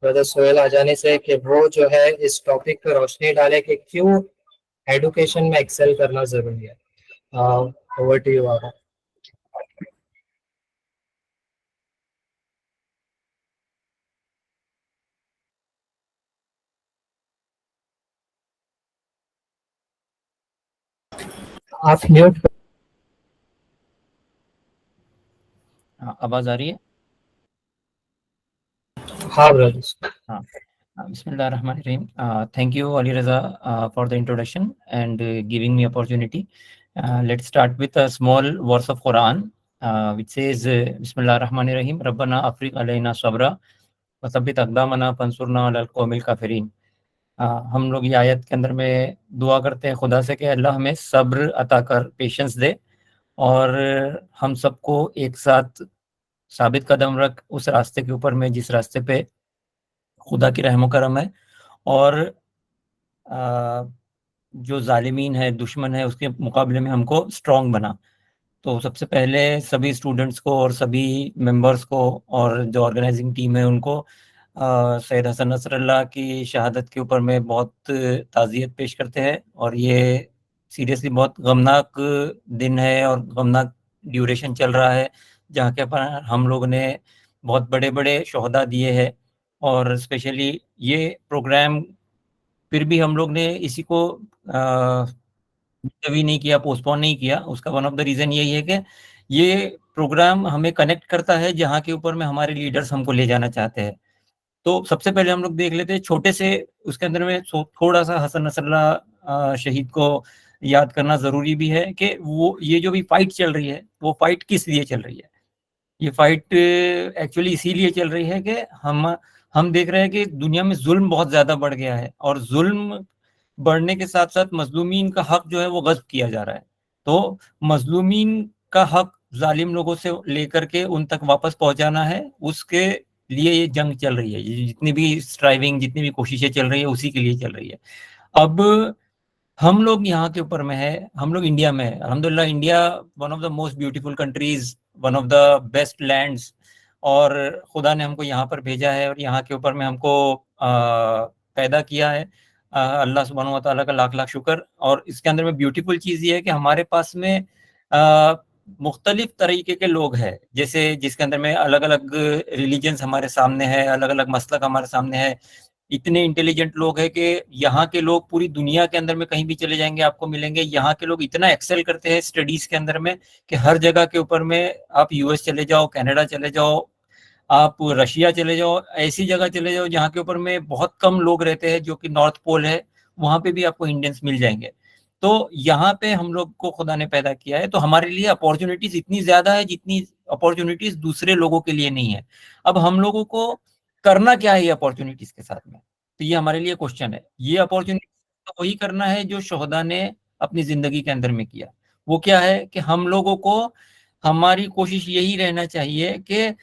Speaker 1: ब्रदर सोहेल आजानी से कि वो जो है इस टॉपिक पर रोशनी डाले कि क्यों एजुकेशन में एक्सेल करना जरूरी है। ओवर टू यू आगा। आप म्यूट।
Speaker 3: आवाज आ रही है?
Speaker 1: हाँ ब्रदर।
Speaker 3: हाँ, Bismillahirrahmanirrahim. Thank you, Ali Raza, for the introduction and giving me opportunity. Let's start with a small verse of Quran, which says, Bismillahirrahmanirrahim. Rabbana afriq alayna sabra wa thabbit aqdamana fansurna alal qawmil kafirin. हम लोग ये आयत के अंदर में दुआ करते हैं खुदा से कि अल्लाह हमें सब्र अता कर, पेशेंस दे और हम सबको एक साथ साबित कदम रख उस रास्ते के ऊपर में जिस रास्ते पे खुदा की रहमो करम है, और जो जालिमीन है, दुश्मन है, उसके मुकाबले में हमको स्ट्रांग बना। तो सबसे पहले सभी स्टूडेंट्स को और सभी मेंबर्स को और जो ऑर्गेनाइजिंग टीम है उनको सैयद हसन नसरल्लाह की शहादत के ऊपर में बहुत ताज़ियत पेश करते हैं। और ये सीरियसली बहुत गमनाक दिन है और गमनाक ड्यूरेशन चल रहा है, जहाँ के पर हम लोग ने बहुत बड़े बड़े शोहदा दिए हैं। और स्पेशली ये प्रोग्राम फिर भी हम लोग ने इसी को भी नहीं किया, पोस्टपोन नहीं किया। उसका वन ऑफ द रीजन यही है कि ये प्रोग्राम हमें कनेक्ट करता है जहाँ के ऊपर में हमारे लीडर्स हमको ले जाना चाहते हैं। तो सबसे पहले हम लोग देख लेते हैं छोटे से, उसके अंदर में थोड़ा सा हसन नसरल्लाह शहीद को याद करना जरूरी भी है कि वो ये जो भी फाइट चल रही है वो फाइट किस लिए चल रही है। ये फाइट एक्चुअली इसीलिए चल रही है कि हम देख रहे हैं कि दुनिया में जुल्म बहुत ज्यादा बढ़ गया है, और जुल्म बढ़ने के साथ साथ मजलूमीन का हक जो है वो गस्ब किया जा रहा है। तो मजलूमीन का हक जालिम लोगों से लेकर के उन तक वापस पहुंचाना है, उसके लिए ये जंग चल रही है। ये जितनी भी स्ट्राइविंग, जितनी भी कोशिशें चल रही है उसी के लिए चल रही है। अब हम लोग यहाँ के ऊपर में है, हम लोग इंडिया में है। अल्हम्दुलिल्लाह India one of the most beautiful countries, one of the best lands, और खुदा ने हमको यहाँ पर भेजा है और यहाँ के ऊपर में हमको पैदा किया है। अल्लाह सुब्हानहू व तआला का लाख लाख शुक्र। और इसके अंदर में ब्यूटीफुल चीज़ ये है कि हमारे पास में मुख्तलिफ तरीके के लोग हैं, जैसे जिसके अंदर में अलग अलग रिलीजन्स हमारे सामने है, अलग अलग मसलक हमारे सामने है। इतने इंटेलिजेंट लोग हैं कि यहाँ के लोग पूरी दुनिया के अंदर में कहीं भी चले जाएंगे आपको मिलेंगे। यहाँ के लोग इतना एक्सेल करते हैं स्टडीज के अंदर में कि हर जगह के ऊपर में आप यूएस चले जाओ, कनाडा चले जाओ, आप रशिया चले जाओ, ऐसी जगह चले जाओ जहाँ के ऊपर में बहुत कम लोग रहते हैं, जो कि नॉर्थ पोल है, वहाँ पे भी आपको इंडियंस मिल जाएंगे। तो यहाँ पे हम लोग को खुदा ने पैदा किया है, तो हमारे लिए अपॉर्चुनिटीज इतनी ज्यादा है जितनी अपॉर्चुनिटीज दूसरे लोगों के लिए नहीं है। अब हम लोगों को करना क्या है ये अपॉर्चुनिटीज के साथ में, तो ये हमारे लिए क्वेश्चन है। ये अपॉर्चुनिटी तो वही करना है जो शोहदा ने अपनी जिंदगी के अंदर में किया। वो क्या है कि हम लोगों को, हमारी कोशिश यही रहना चाहिए कि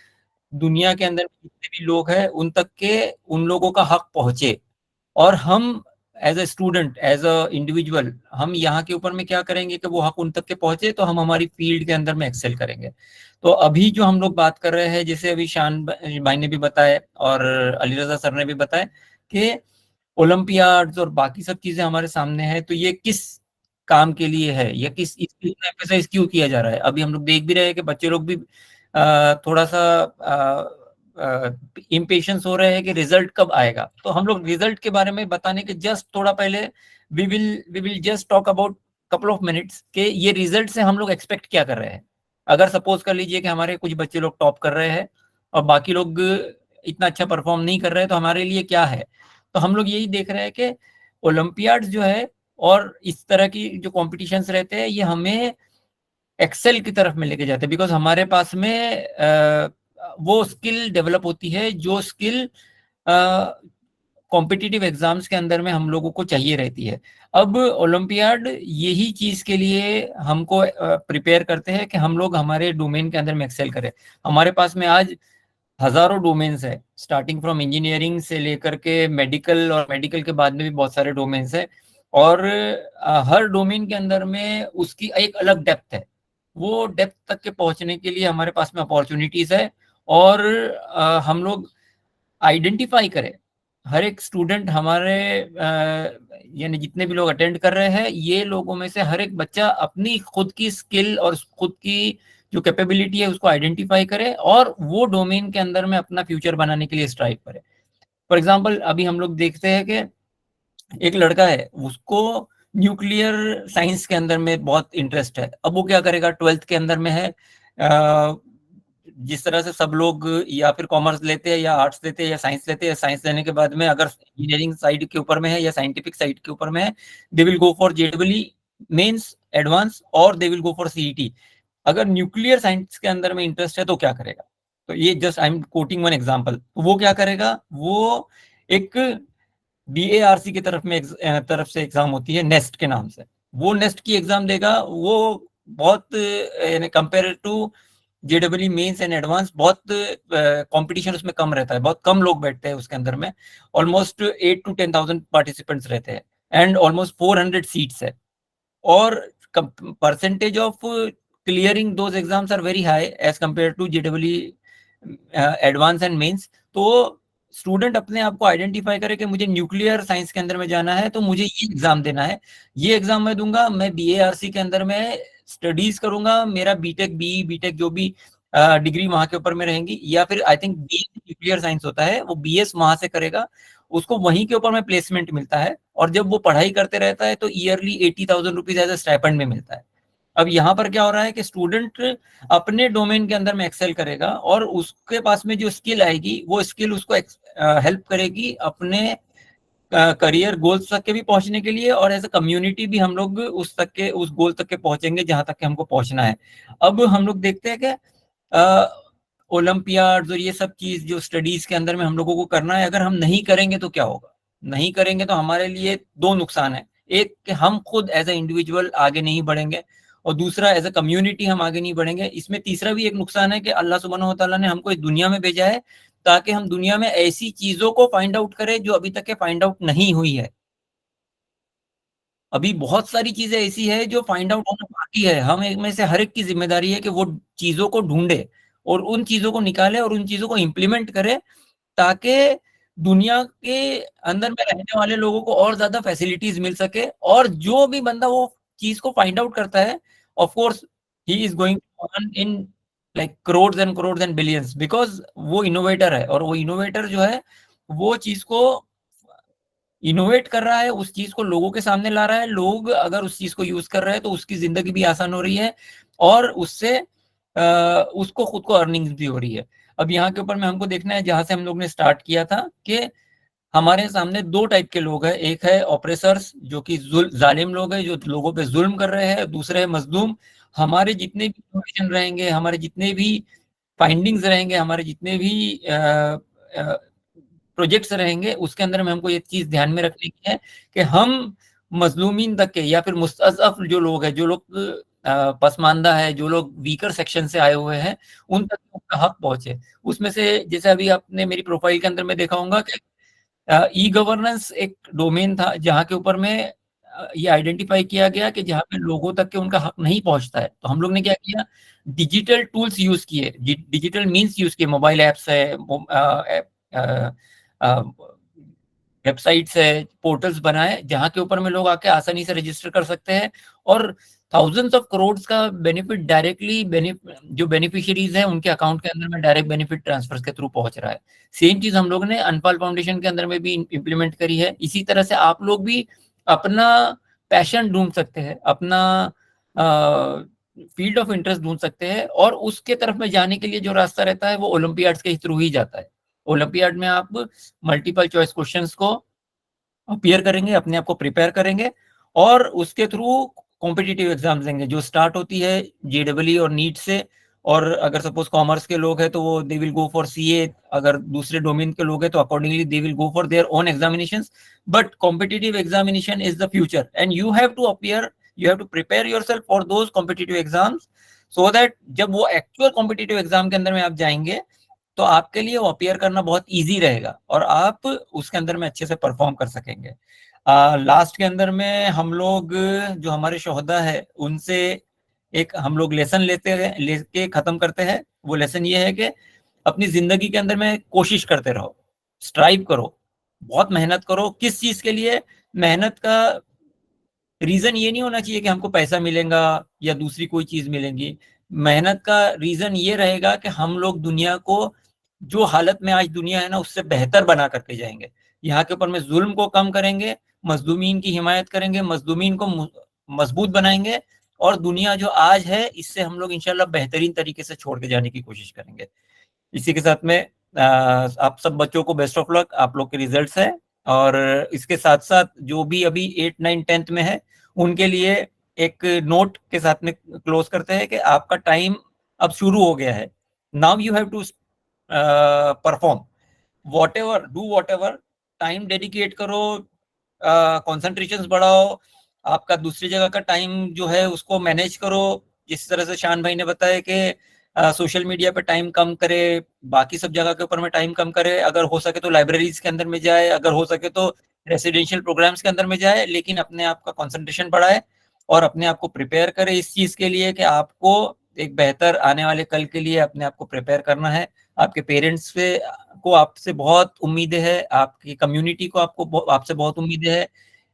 Speaker 3: दुनिया के अंदर जितने भी लोग हैं उन तक के उन लोगों का हक पहुंचे। और हम as a student, as a individual, हम यहाँ के ऊपर में क्या करेंगे कि वो हक उन तक के पहुंचे, तो हम हमारी फील्ड के अंदर में एक्सेल करेंगे। तो अभी जो हम लोग बात कर रहे हैं, जैसे अभी शान भाई ने भी बताया और अली रजा सर ने भी बताया कि ओलंपियाड्स और बाकी सब चीजें हमारे सामने है, तो ये किस काम के लिए है या किस इसकी एम्फेसाइज क्यों किया जा रहा है। अभी हम लोग देख भी रहे हैं कि बच्चे लोग भी थोड़ा सा इम्पेशंस हो रहे हैं कि रिजल्ट कब आएगा। तो हम लोग रिजल्ट के बारे में बताने के जस्ट थोड़ा पहले we will just talk about couple of minutes के ये रिजल्ट से हम लोग एक्सपेक्ट क्या कर रहे हैं। अगर सपोज कर लीजिए कि हमारे कुछ बच्चे लोग टॉप कर रहे हैं और बाकी लोग इतना अच्छा परफॉर्म नहीं कर रहे हैं, तो हमारे लिए क्या है। तो हम लोग यही देख रहे हैं कि ओलंपियाड्स जो है और इस तरह की जो कॉम्पिटिशन्स रहते हैं, ये हमें एक्सेल की तरफ में लेके जाते हैं, बिकॉज हमारे पास में वो स्किल डेवलप होती है जो स्किल कॉम्पिटिटिव एग्जाम्स के अंदर में हम लोगों को चाहिए रहती है। अब ओलंपियाड यही चीज के लिए हमको प्रिपेयर करते हैं कि हम लोग हमारे डोमेन के अंदर में एक्सेल करें। हमारे पास में आज हजारों डोमेन्स है, स्टार्टिंग फ्रॉम इंजीनियरिंग से लेकर के मेडिकल, और मेडिकल के बाद में भी बहुत सारे डोमेन्स है, और हर डोमेन के अंदर में उसकी एक अलग डेप्थ है। वो डेप्थ तक के पहुंचने के लिए हमारे पास में अपॉर्चुनिटीज है, और हम लोग आइडेंटिफाई करें। हर एक स्टूडेंट हमारे यानी जितने भी लोग अटेंड कर रहे हैं, ये लोगों में से हर एक बच्चा अपनी खुद की स्किल और खुद की जो कैपेबिलिटी है उसको आइडेंटिफाई करे और वो डोमेन के अंदर में अपना फ्यूचर बनाने के लिए स्ट्राइव करे। फॉर एग्जांपल अभी हम लोग देखते हैं कि एक लड़का है, उसको न्यूक्लियर साइंस के अंदर में बहुत इंटरेस्ट है। अब वो क्या करेगा, 12th के अंदर में है, जिस तरह से सब लोग या फिर कॉमर्स लेते हैं या आर्ट्स लेते हैं या साइंस लेते हैं, साइंस लेने के बाद में अगर इंजीनियरिंग साइड के ऊपर में है या साइंटिफिक साइड के ऊपर में है, they will go for JW mains advance, और they will go for CET. अगर न्यूक्लियर साइंस के अंदर में इंटरेस्ट है तो क्या करेगा, तो ये just I am quoting one example. तो वो क्या करेगा, वो एक BARC की तरफ से एग्जाम होती है नेस्ट के नाम से, वो नेस्ट की एग्जाम देगा। वो बहुत compare to JEE mains and advance बहुत कंपटीशन उसमें कम रहता है, बहुत कम लोग बैठते हैं उसके अंदर में, ऑलमोस्ट 8 to 10,000 पार्टिसिपेंट्स रहते हैं एंड ऑलमोस्ट 400 सीट्स है, और percentage of clearing those exams are very high as compare to JEE advance and mains. तो स्टूडेंट अपने आप को आइडेंटिफाई करे कि मुझे न्यूक्लियर साइंस के अंदर में जाना है तो मुझे ये एग्जाम देना है, ये एग्जाम मैं दूंगा, मैं BARC के अंदर में स्टडीज करूंगा, मेरा बीटेक बीटेक जो भी डिग्री वहां के ऊपर में रहेंगी, या फिर I think BS nuclear science होता है, वो BS वहां से करेगा, उसको वहीं के ऊपर में प्लेसमेंट मिलता है, और जब वो पढ़ाई करते रहता है तो yearly 80,000 rupees as a stipend में मिलता है। अब यहाँ पर क्या हो रहा है कि स्टूडेंट अपने डोमेन के अंदर में एक्सेल करेगा, और उसके पास में जो स्किल आएगी वो स्किल उसको हेल्प करेगी अपने करियर गोल्स तक के भी पहुंचने के लिए, और एज अ कम्युनिटी भी हम लोग उस गोल तक के पहुंचेंगे जहां तक के हमको पहुंचना है। अब हम लोग देखते हैं कि ओलंपियाड्स और ये सब चीज जो स्टडीज के अंदर में हम लोगों को करना है, अगर हम नहीं करेंगे तो क्या होगा? नहीं करेंगे तो हमारे लिए दो नुकसान है, एक कि हम खुद एज ए इंडिविजुअल आगे नहीं बढ़ेंगे, और दूसरा एज ए कम्युनिटी हम आगे नहीं बढ़ेंगे। इसमें तीसरा भी एक नुकसान है कि अल्लाह सुब्हानहू व तआला ने हमको इस दुनिया में भेजा है ताकि हम दुनिया में ऐसी चीजों को फाइंड आउट करें जो अभी तक के फाइंड आउट नहीं हुई है। अभी बहुत सारी चीजें ऐसी है जो फाइंड आउट होना बाकी है, हम एक में से हर एक की जिम्मेदारी है कि वो चीजों को ढूंढे और उन चीजों को निकाले और उन चीजों को इम्प्लीमेंट करे, ताकि दुनिया के अंदर में रहने वाले लोगों को और ज्यादा फैसिलिटीज मिल सके, और जो भी बंदा वो चीज को फाइंड आउट करता है, of course he is going to earn in like crores and billions, because वो इनोवेटर है, और वो इनोवेटर जो है वो चीज को इनोवेट कर रहा है, उस चीज को लोगों के सामने ला रहा है, लोग अगर उस चीज को यूज कर रहे हैं तो उसकी जिंदगी भी आसान हो रही है, और उससे उसको खुद को अर्निंग्स भी हो रही है। अब यहाँ के ऊपर में हमको देखना है, जहां से हम लोग ने स्टार्ट किया था, कि हमारे सामने दो टाइप के लोग हैं, एक है ऑपरेसर्स जो कि जालिम लोग हैं जो लोगों पे जुल्म कर रहे हैं, दूसरे है मजलूम। हमारे जितने भी इनोवेशन रहेंगे, हमारे जितने भी फाइंडिंग्स रहेंगे, हमारे जितने भी प्रोजेक्ट्स रहेंगे, उसके अंदर में हमको ये चीज ध्यान में रखने की है कि हम मजलूमीन तक के, या फिर मुस्तज़अफ़ जो लोग हैं, जो लोग पसमानदा है, जो लोग वीकर सेक्शन से आए हुए हैं, उन तक उनका हक पहुंचे। उसमें से जैसे अभी आपने मेरी प्रोफाइल के अंदर में देखा होगा कि ई गवर्नेंस एक डोमेन था जहाँ के ऊपर में ये आइडेंटिफाई किया गया कि जहाँ पे लोगों तक के उनका हक नहीं पहुंचता है, तो हम लोग ने क्या किया, डिजिटल टूल्स यूज किए, डिजिटल मीन्स यूज किए, मोबाइल एप्स है, वेबसाइट्स है, पोर्टल्स बनाए जहाँ के ऊपर में लोग आके आसानी से रजिस्टर कर सकते हैं, और थाउजेंड्स ऑफ करोड़ का बेनिफिट डायरेक्टली जो बेनिफिशियरीज हैं उनके अकाउंट के अंदर में डायरेक्ट बेनिफिट ट्रांसफर के थ्रू पहुंच रहा है। सेम चीज हम लोग ने अनपाल फाउंडेशन के अंदर में भी इम्प्लीमेंट करी है। इसी तरह से आप लोग भी अपना पैशन ढूंढ सकते हैं, अपना फील्ड ऑफ इंटरेस्ट ढूंढ सकते हैं, और उसके तरफ में जाने के लिए जो रास्ता रहता है वो ओलंपियाड्स के थ्रू ही जाता है। ओलंपियाड में आप मल्टीपल चॉइस क्वेश्चंस को अपीयर करेंगे, अपने आप को प्रिपेयर करेंगे, और उसके थ्रू कॉम्पिटिटिव एग्जाम्स देंगे जो स्टार्ट होती है JEE और नीट से। और अगर सपोज कॉमर्स के लोग हैं तो वो they will go for CA, अगर दूसरे डोमेन के लोग हैं तो accordingly they will go for their own examinations. But competitive examination is the future and you have to appear, you have to prepare yourself for those competitive exams, so that जब वो actual competitive exam के अंदर में आप जाएंगे तो आपके लिए वो अपीयर करना बहुत ईजी रहेगा, और आप उसके अंदर में अच्छे से परफॉर्म कर सकेंगे। लास्ट के अंदर में हम लोग जो हमारे शोहदा है उनसे एक हम लोग लेसन लेके खत्म करते हैं। वो लेसन ये है कि अपनी जिंदगी के अंदर में कोशिश करते रहो, स्ट्राइव करो, बहुत मेहनत करो। किस चीज के लिए मेहनत का रीजन ये नहीं होना चाहिए कि हमको पैसा मिलेगा या दूसरी कोई चीज मिलेगी। मेहनत का रीजन ये रहेगा कि हम लोग दुनिया को, जो हालत में आज दुनिया है ना, उससे बेहतर बना करके जाएंगे। यहाँ के ऊपर में जुल्म को कम करेंगे, मजलूमीन की हिमायत करेंगे, मजलूमीन को मजबूत बनाएंगे, और दुनिया जो आज है इससे हम लोग इंशाल्लाह बेहतरीन तरीके से छोड़ के जाने की कोशिश करेंगे। इसी के साथ में आप सब बच्चों को बेस्ट ऑफ लक, आप लोग के रिजल्ट्स है। और इसके साथ साथ जो भी अभी 8, 9, 10th में है उनके लिए एक नोट के साथ में क्लोज करते हैं कि आपका टाइम अब शुरू हो गया है। Now you have to perform, whatever time dedicate करो, कॉन्सेंट्रेशन बढ़ाओ, आपका दूसरी जगह का टाइम जो है उसको मैनेज करो। जिस तरह से शान भाई ने बताया कि सोशल मीडिया पे टाइम कम करे, बाकी सब जगह के ऊपर में टाइम कम करे, अगर हो सके तो लाइब्रेरीज के अंदर में जाए, अगर हो सके तो रेसिडेंशियल प्रोग्राम्स के अंदर में जाए, लेकिन अपने आप का कंसंट्रेशन बढ़ाए और अपने आप को प्रिपेयर करे इस चीज के लिए कि आपको एक बेहतर आने वाले कल के लिए अपने आप को प्रिपेयर करना है। आपके पेरेंट्स को आपसे बहुत उम्मीदें है, आपकी कम्युनिटी को आपसे बहुत उम्मीदें है,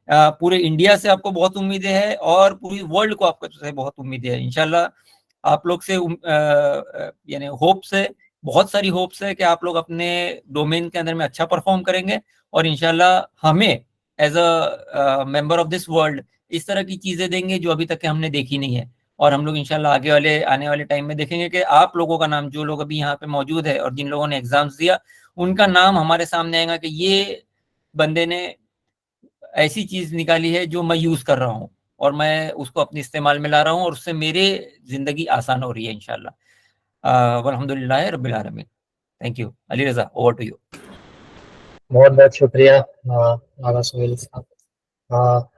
Speaker 3: पूरे इंडिया से आपको बहुत उम्मीदें है और पूरी वर्ल्ड को आपको बहुत उम्मीदें है। इंशाल्लाह आप लोग से यानी होप्स है, बहुत सारी होप्स है कि आप लोग अपने डोमेन के अंदर में अच्छा परफॉर्म करेंगे और इंशाल्लाह हमें as a member of this world इस तरह की चीजें देंगे जो अभी तक के हमने देखी नहीं है। और हम लोग इंशाल्लाह आने वाले टाइम में देखेंगे कि आप लोगों का नाम, जो लोग अभी यहाँ पे मौजूद है और जिन लोगों ने एग्जाम्स दिया, उनका नाम हमारे सामने आएगा कि ये बंदे ने ऐसी चीज निकाली है जो मैं यूज कर रहा हूँ और मैं उसको अपने इस्तेमाल में ला रहा हूँ और उससे मेरे जिंदगी आसान हो रही है इंशाल्लाह। अल्हम्दुलिल्लाह रब्बिल आलमीन। Thank you. Ali Raza, over to you.
Speaker 1: बहुत बहुत शुक्रिया आगा सोहेल साहब।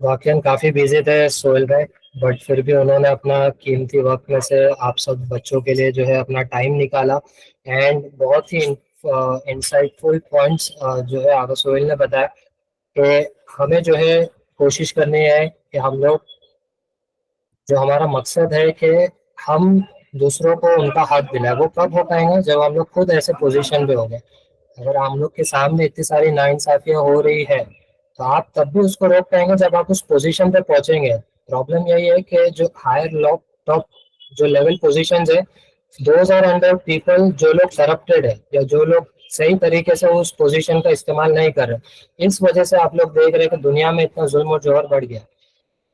Speaker 1: वाकई काफ़ी बिजी थे सोहेल भाई, बट फिर भी उन्होंने अपना कीमती वक्त में से आप सब बच्चों के लिए जो है अपना टाइम निकाला एंड बहुत ही इंसाइटफुल पॉइंट्स जो है आगा सोहेल ने बताया कि हमें जो है कोशिश करनी है कि हम लोग, जो हमारा मकसद है कि हम दूसरों को उनका हक दिलाए। वो कब हो पाएंगे जब हम लोग खुद ऐसे पोजीशन पे होंगे। अगर हम लोग के सामने इतनी सारी नाइंसाफियां हो रही है तो आप तब भी उसको रोक पाएंगे जब आप उस पोजीशन पे पहुंचेंगे। प्रॉब्लम यही है कि जो हायर टॉप जो लेवल पोजीशंस है, दोज आर अंडर पीपल जो लोग करप्टेड है या जो लोग सही तरीके से उस पोजीशन का इस्तेमाल नहीं कर रहे। इस वजह से आप लोग देख रहे हैं कि दुनिया में इतना जुल्म और जोहर बढ़ गया।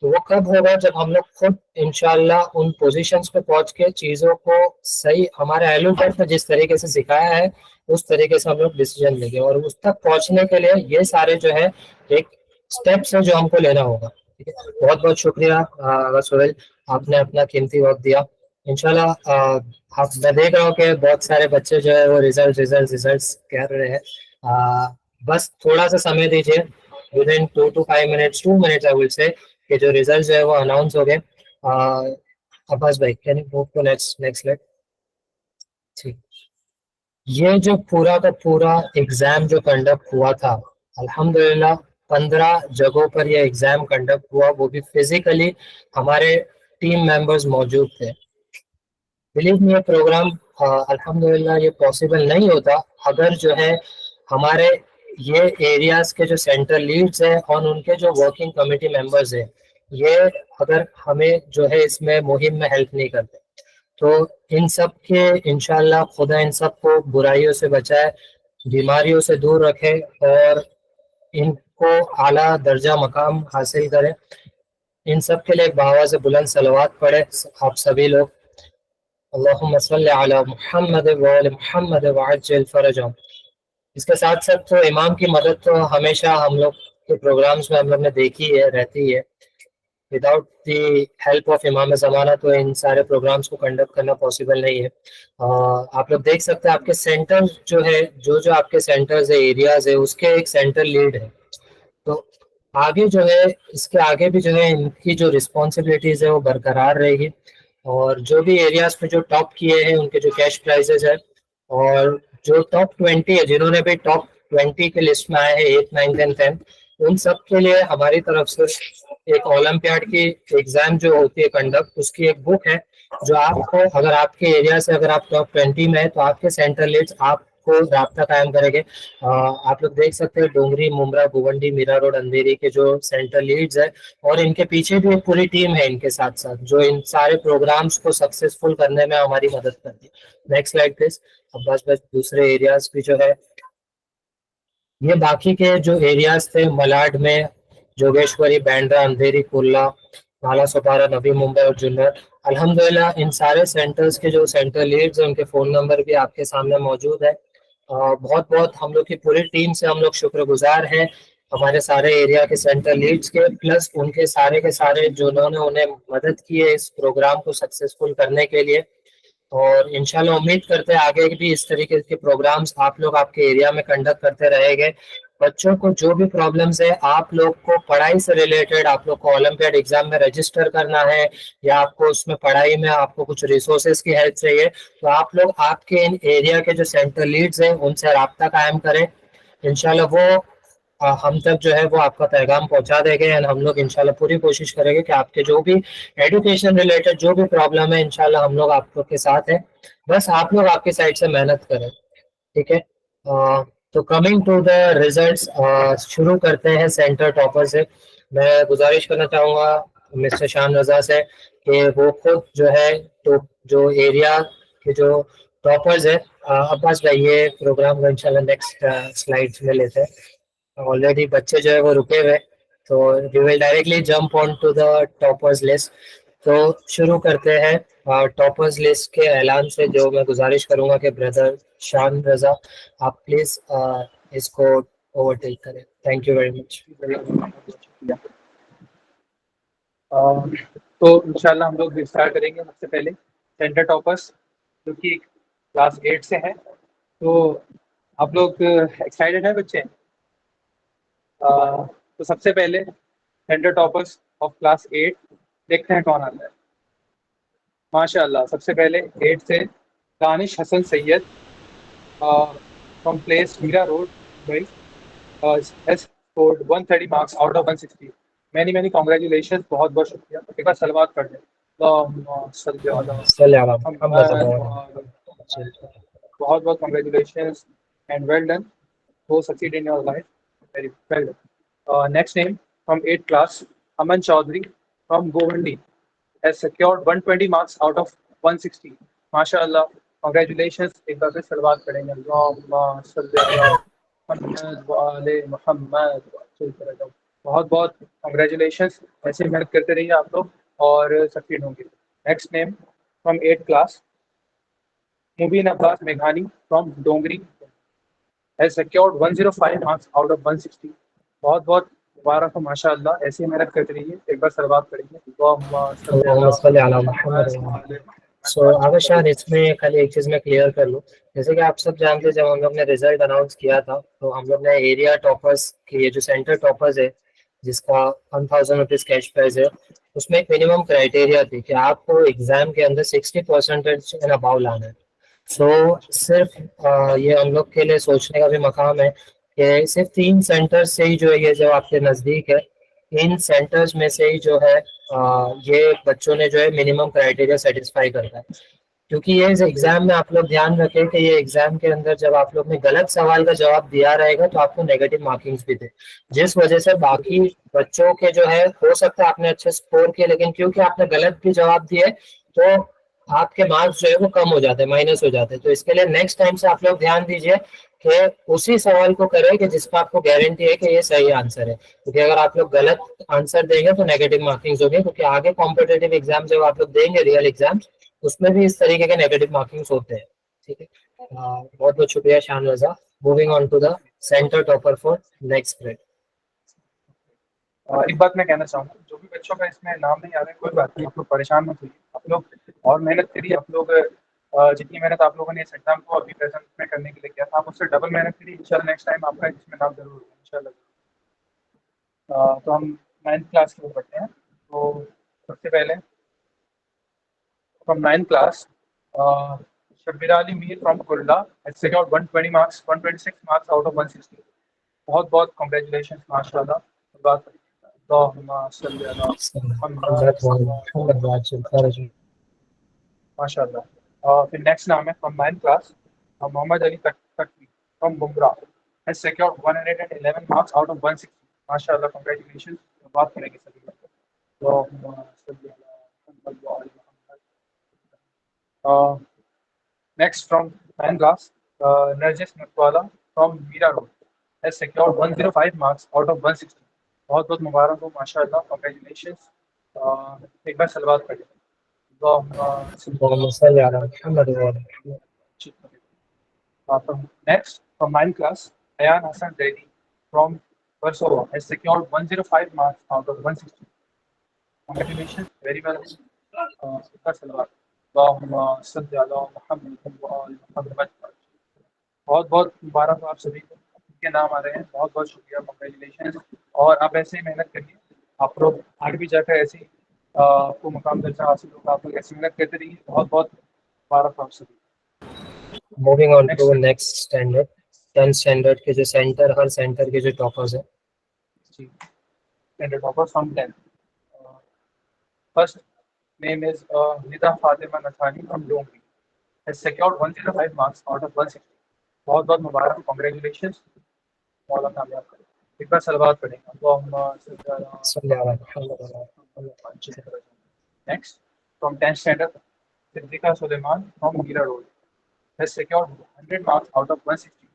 Speaker 1: तो वो कब होगा जब हम लोग खुद इंशाल्लाह उन पोजीशंस पे पहुंच के चीजों को सही हमारे एलुटेंट ने जिस तरीके से सिखाया है उस तरीके से हम लोग डिसीजन लेंगे। और उस तक पहुंचने के लिए ये सारे जो है एक स्टेप्स है जो हमको लेना होगा। ठीक है, बहुत बहुत शुक्रिया सोहेल, आपने अपना कीमती वक्त दिया। इंशाल्लाह आप, मैं देख रहा हूँ कि बहुत सारे बच्चे जो है वो रिजल्ट कर रहे हैं। बस थोड़ा सा समय दीजिए, within 2 to 5 minutes, 2 minutes I will say, कि जो रिजल्ट जो है वो अनाउंस हो गए। अब्बास भाई, can you move to next slide. ठीक, ये जो पूरा का पूरा एग्जाम जो कंडक्ट हुआ था, अल्हम्दुलिल्लाह 15 जगहों पर यह एग्जाम कंडक्ट हुआ, वो भी फिजिकली हमारे टीम मेंबर्स मौजूद थे। बिलीव मी, ये प्रोग्राम अल्हम्दुलिल्लाह ये पॉसिबल नहीं होता अगर जो है हमारे ये एरियाज के जो सेंटर लीड्स हैं और उनके जो वर्किंग कमेटी मेंबर्स हैं, ये अगर हमें जो है इसमें मुहिम में हेल्प नहीं करते। तो इन सब के इंशाल्लाह खुदा इन सब को बुराइयों से बचाए, बीमारियों से दूर रखे और इनको आला दर्जा मकाम हासिल करे। इन सब के लिए एक बावाज़ बुलंद सलवात पढ़े आप सभी लोग। अल्लाहुम्मा सल्ली अला मुहम्मद व आले मुहम्मद व अज्जिल फरजहुम। इसके साथ साथ तो इमाम की मदद तो हमेशा हम लोग के प्रोग्राम्स में हम लोग ने देखी है, रहती है। विदाउट द हेल्प ऑफ इमाम ज़माना तो इन सारे प्रोग्राम्स को कंडक्ट करना पॉसिबल नहीं है। आप लोग देख सकते हैं आपके सेंटर जो है, जो आपके सेंटर्स है, एरियाज है, उसके एक सेंटर लीड है। तो आगे जो है, इसके आगे भी जो है इनकी जो रिस्पॉन्सिबिलिटीज है वो बरकरार रहेगी। और जो भी एरियाज पे जो टॉप किए हैं उनके जो कैश प्राइजेज है, और जो टॉप 20 है, जिन्होंने भी टॉप 20 के लिस्ट में आए हैं 8, 9, 10, 10, उन सब के लिए हमारी तरफ से एक ओलंपियाड की एग्जाम जो होती है कंडक्ट, उसकी एक बुक है जो आपको, अगर आपके एरिया से अगर आप टॉप 20 में है तो आपके सेंटर लीड्स आपको राब्ता कायम करेंगे। आप लोग देख सकते हैं डोंगरी, मुमरा, भुवंडी, मीरा रोड, अंधेरी के जो सेंटर लीड्स है, और इनके पीछे भी एक पूरी टीम है इनके साथ साथ, जो इन सारे प्रोग्राम्स को सक्सेसफुल करने में हमारी मदद करती है। Next slide please. अब बस दूसरे एरियाज भी जो है, ये बाकी के जो एरियाज थे मलाड में, जोगेश्वरी, बैंड्रा, अंधेरी, कुर्ला, नाला सोपारा, नवी मुंबई और जुन्नर। अल्हम्दुलिल्लाह इन सारे सेंटर्स के जो सेंटर लीड्स हैं उनके फ़ोन नंबर भी आपके सामने मौजूद है। बहुत बहुत हम लोग की पूरी टीम से हम लोग शुक्रगुजार हैं हमारे सारे एरिया के सेंटर लीड्स के, प्लस उनके सारे के सारे जिन्होंने उन्हें मदद की है इस प्रोग्राम को सक्सेसफुल करने के लिए। और इंशाल्लाह उम्मीद करते हैं आगे भी इस तरीके के प्रोग्राम्स आप लोग आपके एरिया में कंडक्ट करते रहेंगे बच्चों को जो भी प्रॉब्लम्स है, आप लोग को पढ़ाई से रिलेटेड, आप लोग को ओलंपियाड एग्जाम में रजिस्टर करना है या आपको उसमें पढ़ाई में आपको कुछ रिसोर्सेज की हेल्प चाहिए, तो आप लोग आपके इन एरिया के जो सेंटर लीड्स हैं उनसे राब्ता कायम करें। इंशाल्लाह वो हम तक जो है वो आपका पैगाम पहुंचा देंगे एंड हम लोग इंशाल्लाह पूरी कोशिश करेंगे कि आपके जो भी एजुकेशन रिलेटेड जो भी प्रॉब्लम है, इंशाल्लाह हम लोग आप लोग के साथ हैं। बस आप लोग आपकी साइड से मेहनत करें, ठीक है। तो कमिंग टू द रिजल्ट्स, शुरू करते हैं सेंटर टॉपर से। मैं गुजारिश करना चाहूँगा मिस्टर शान रजा से कि वो खुद जो है, तो जो एरिया के जो टॉपर्स है, अब्बास भाई ये प्रोग्राम का इंशाल्लाह नेक्स्ट स्लाइड्स में लेते हैं। ऑलरेडी बच्चे जो है वो रुके हुए, तो we will directly jump on to the toppers list. तो शुरू करते हैं टॉपर्स लिस्ट के ऐलान से, जो मैं गुजारिश करूंगा कि ब्रदर शान रजा आप प्लीज इसको ओवरटेक करें। Thank you very much.
Speaker 2: तो इंशाल्लाह हम लोग स्टार्ट करेंगे। सबसे पहले सेंटर टॉपर्स जो कि क्लास 8 से हैं। तो आप लोग एक्साइटेड हैं बच्चे? तो सबसे पहले सेंटर टॉपर्स ऑफ क्लास 8 देखते हैं कौन आता है। माशाल्लाह सबसे पहले 8 से Danish Hasan Syed from place Mira road Mumbai has scored 130 marks out of 160. Many congratulations, बहुत बहुत शुक्रिया। एक बार सलवात पढ़ लें। बहुत बहुत congratulations and well done. Go succeed in your life. Very well done. Next name from 8th class, Aman Chaudhary from Govandi has secured 120 marks out of 160. MashaAllah. Congratulations. एक बार फिर सलवात पढ़ेंगे। अल्लाहुम्मा सल्ली अला मुहम्मद व आले मुहम्मद। बहुत बहुत कॉन्ग्रेचुलेशंस। ऐसे मेहनत करते रहिए आप लोग और सक्सीड होंगे। Next name from 8th class, Mubeen Abbas मेघानी from Dongri has secured 105 marks out of 160. बहुत बहुत मुबारक हो माशाअल्लाह। ऐसे मेहनत करते रहिए। एक बार सलवात पढ़ेंगे।
Speaker 1: सो आगे शायद इसमें खाली एक चीज मैं क्लियर कर लूँ। जैसे कि आप सब जानते हैं, जब हम लोग ने रिजल्ट अनाउंस किया था तो हम लोग ने एरिया टॉपर्स की, ये जो सेंटर टॉपर्स है जिसका 1000 रुपीज कैश प्राइज है, उसमें एक मिनिमम क्राइटेरिया थी कि आपको एग्जाम के अंदर 60% एंड अबाव लाना है। सो सिर्फ ये हम लोग के लिए सोचने का भी मकाम है कि सिर्फ 3 सेंटर्स से ही जो है, ये जो आपके नज़दीक है, इन सेंटर्स में से ही जो है ये बच्चों ने जो है मिनिमम क्राइटेरिया सेटिस्फाई करता है। क्योंकि ये एग्जाम में आप लोग ध्यान रखें कि ये एग्जाम के अंदर जब आप लोग ने गलत सवाल का जवाब दिया रहेगा तो आपको नेगेटिव मार्किंग्स भी थे, जिस वजह से बाकी बच्चों के जो है, हो सकता है आपने अच्छे स्कोर किए, लेकिन क्योंकि आपने गलत भी जवाब दिए तो आपके मार्क्स जो है वो कम हो जाते हैं, माइनस हो जाते हैं। तो इसके लिए नेक्स्ट टाइम से आप लोग ध्यान दीजिए कि उसी सवाल को करें कि जिसका आपको गारंटी है कि ये सही आंसर है, क्योंकि अगर आप लोग गलत आंसर देंगे तो नेगेटिव मार्किंग्स होंगे। क्योंकि आगे कॉम्पिटेटिव एग्जाम जब आप लोग देंगे, रियल एग्जाम्स, उसमें भी इस तरीके के नेगेटिव मार्किंग्स होते हैं। ठीक है, बहुत बहुत शुक्रिया Shan Raza. Moving on to the centre topper for next grade.
Speaker 2: एक बात मैं कहना चाहूँगा, जो भी बच्चों का इसमें नाम नहीं आ रहा है कोई बात नहीं, आप लोग परेशान मत होइए। आप लोग और मेहनत करिए। आप लोग जितनी मेहनत आप लोगों ने इस एग्जाम को अभी प्रेजेंट में करने के लिए किया था, आप उससे डबल मेहनत करिए। इंशाल्लाह नेक्स्ट टाइम आपका इसमें नाम जरूर होगा इंशाल्लाह। तो हम 9th क्लास की ओर बढ़ते हैं। तो सबसे पहले from 9th class, Shabbir Ali Mir from Kurla has secured 120 marks, 126 marks out of 160. बहुत बहुत कॉन्ग्रेचुलेशन माशाल्लाह। बात माशाल्लाह। फिर नेक्स्ट नाम है from 9th class, Mohammad Ali Taqvi from Bumra has secured 111 marks out of 160. माशाल्लाह, कांग्रेचुलेशंस। बात करेंगे सभी लोग। Next from 9th class, Narjis Matwala from Mira road has secured 105 marks out of 160. बहुत बहुत मुबारक हो माशाल्लाह, कांग्रेचुलेशंस। एक बार सलवात पढ़िए। Next, from 9th class, Ayan Hassan Zaidi from Warsaw has secured 105 marks out of 160. Congratulations, very well. बहुत बहुत मुबारक हो आप सभी को। उनके नाम आ रहे हैं। बहुत बहुत शुक्रिया, कॉन्ग्रेचुलेशन। और आप ऐसे ही मेहनत करिए, आप लोग आगे भी जाकर ऐसी आपको मुकाम दर्जा हासिल होगा। आप लोग ऐसी मेहनत करते रहिए। बहुत बहुत मुबारक हो आप सभी।
Speaker 1: Moving on
Speaker 2: Next
Speaker 1: to
Speaker 2: slide.
Speaker 1: Next standard, 10th standard के जो सेंटर, हर सेंटर के जो टॉपर्स हैं।
Speaker 2: जी, standard toppers from 10. First name is Nida Fatima Nathani from Dongri. Has secured 105 marks out of 160. बहुत बहुत मुबारक, congratulations. मौला कामयाब करे। एक बार सलवात पढ़ेंगे। Next, from 10th standard, Siddiqa Suleiman from Mira Road has secured 100 marks out of 160.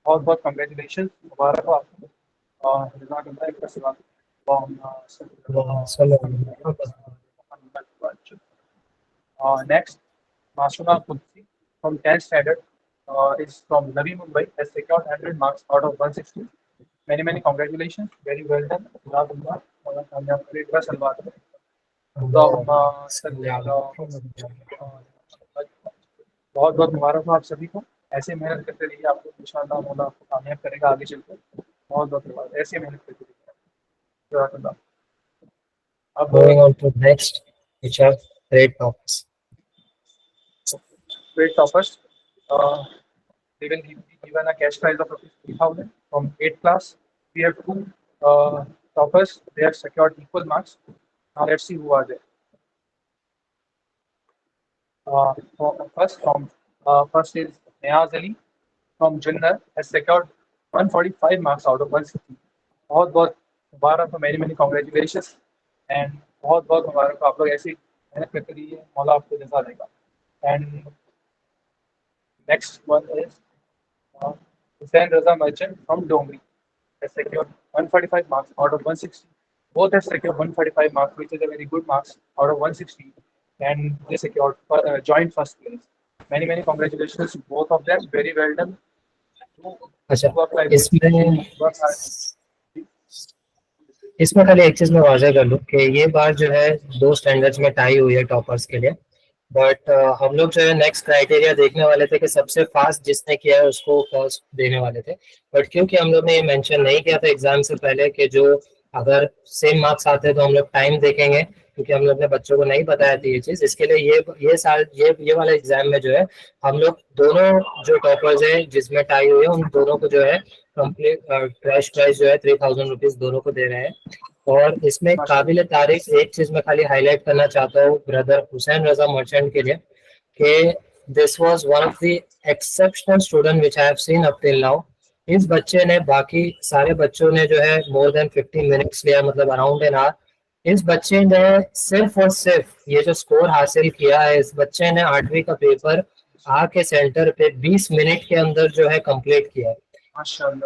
Speaker 2: बहुत बहुत congratulations, मुबारक हो आपको। जज़ाकल्लाह। एक बार सलवात। Next, Masuna Qudsi from 10th standard is from Navi Mumbai, has secured 100 marks out of 160. Many many congratulations, very well done. जज़ाकल्लाह। मौला कामयाब करे। एक बार सलवात करें। बहुत बहुत मुबारक हो आप सभी को। ऐसे मेहनत करते रहिए, आपको इंशाअल्लाह मौला आपको कामयाब करेगा आगे चलकर। बहुत बहुत मुबारक, ऐसे मेहनत करते रहिए। जज़ाकल्लाह। अब
Speaker 1: Moving on to next, which are grade toppers.
Speaker 2: grade toppers, they will be given a cash prize of rupees 3,000 from 8th class. We have two toppers. They have secured equal marks. Now let's see who are there. First is Niaz Ali from Junnar, has secured 145 marks out of 160. बहुत बहुत मुबारक हो, many many congratulations, and बहुत बहुत मुबारक हो। आप लोग ऐसी मेहनत करते रहिए, मौला आपको जज़ा देगा। And next one is Hussain Raza Merchant from Dongri, has secured 145 marks out of 160. Both have secured 145 marks, which is a very good marks out of 160, and they secured joint first place. Many many congratulations to both of them. Very well done.
Speaker 1: अच्छा, इसमें खाली एक चीज मैं वाज़ह कर लूँ कि ये बार जो है 2 स्टैंडर्ड्स में टाई हुई है टॉपर्स के लिए, बट हम लोग जो है नेक्स्ट क्राइटेरिया देखने वाले थे कि सबसे फास्ट जिसने किया है उसको फर्स्ट देने वाले थे, बट क्योंकि हम लोग ने ये मेंशन नहीं किया था एग्जाम से पहले कि जो अगर सेम मार्क्स आते हैं तो हम लोग टाइम देखेंगे, क्योंकि हम लोग ने बच्चों को नहीं बताया था ये चीज। इसके लिए ये साल ये वाला एग्जाम में जो है हम लोग दोनों जो टॉपर्स है जिसमें टाई हुई है उन दोनों को जो है कंप्लीट कैश प्राइस जो है 3,000 रुपीज दोनों को दे रहे हैं। और इसमें काबिल तारीफ एक चीज मैं खाली हाईलाइट करना चाहता हूँ ब्रदर हुसैन रजा मर्चेंट के लिए कि this was one of the exceptional student which I have seen up till now. इस बच्चे ने, बाकी सारे बच्चों ने जो है मोर देन 15 मिनट्स लिया, मतलब अराउंड एन आवर। इस बच्चे ने सिर्फ और सिर्फ ये जो स्कोर हासिल किया है, इस बच्चे ने 8वीं का पेपर आके सेंटर पे 20 मिनट के अंदर जो है कंप्लीट किया है।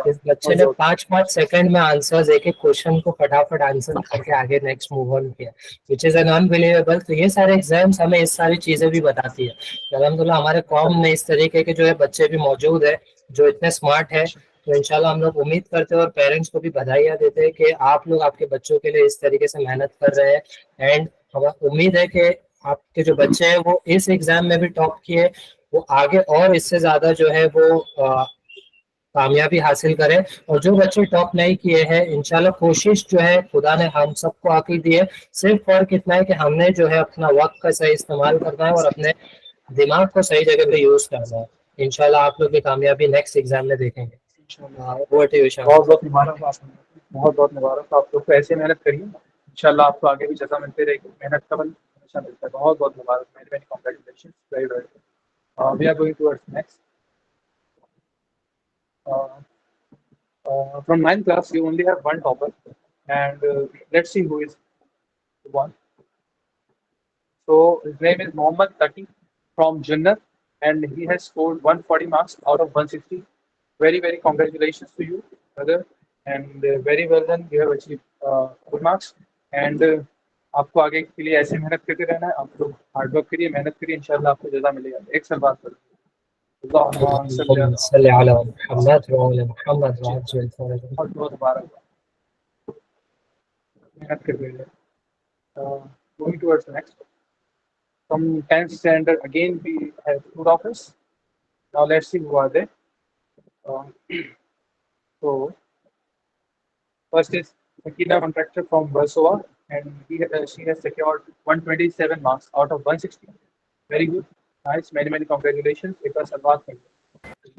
Speaker 1: इस बच्चे ने 5-5 सेकंड में आंसर्स एक क्वेश्चन को फटाफट आंसर करके आगे नेक्स्ट मूव ऑन किया, विच इज एन अनबिलीवेबल। तो ये सारे एग्जाम्स हमें इस सारी चीजें भी बताती है। अल्हम्दुलिल्लाह हमारे कौम में इस तरीके के जो है बच्चे भी मौजूद है जो इतने स्मार्ट है। तो इंशाल्लाह हम लोग उम्मीद करते हैं और पेरेंट्स को भी बधाइयाँ देते हैं कि आप लोग आपके बच्चों के लिए इस तरीके से मेहनत कर रहे हैं। एंड हमें उम्मीद है कि आपके जो बच्चे हैं वो इस एग्जाम में भी टॉप किए, वो आगे और इससे ज्यादा जो है वो कामयाबी हासिल करें। और जो बच्चे टॉप नहीं किए हैं इंशाल्लाह कोशिश जो है खुदा ने हम सबको आकी दी है, सिर्फ फर्क इतना है कि हमने जो है अपना वक्त का सही इस्तेमाल करना है और अपने दिमाग को सही जगह पे यूज करना है। इंशाल्लाह आप लोग की कामयाबी नेक्स्ट एग्जाम में देखेंगे।
Speaker 2: बहुत बहुत मुबारक, बहुत बहुत मुबारक। आप लोग को ऐसे मेहनत करिए, इंशाल्लाह आपको आगे भी जज़ा मिलती रहेगी। मेहनत का फल हमेशा मिलता है। बहुत बहुत मुबारक, many many congratulations, very very. We are going towards next. From 9th class, you only have one topper, and let's see who is the one. So his name is Mohammad Taki from Junnat, and he has scored 140 marks out of 160. Very very congratulations to you, brother, and very well done. You have achieved good marks, and आपको आगे के लिए ऐसे मेहनत करते रहना है। आप लोग हार्ड वर्क करिए, मेहनत करिए, इंशाल्लाह आपको जज़ा मिलेगा। एक साल बाद करो। Moving towards the next. From 10th standard, again we have two toppers. Now let's see who are they. So first is Sakina, contractor from Warsaw, and she has secured 127 marks out of 160. Very good, nice, many congratulations. It was a lot.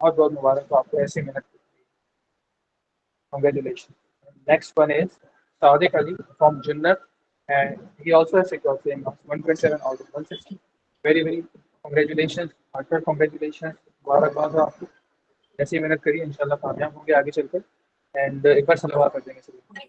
Speaker 2: बहुत बहुत मुबारक हो आपको ऐसी मेहनत की। Congratulations. Next one is Sadiq Ali from Jannat, and he also has secured same marks, 127 out of 160. Very congratulations, heartfelt congratulations. मुबारकबाद हो आपको, ऐसी मेहनत करिए, इंशाल्लाह कामयाब होंगे आगे चलकर। एंड एक बार सलावत कर देंगे सभी।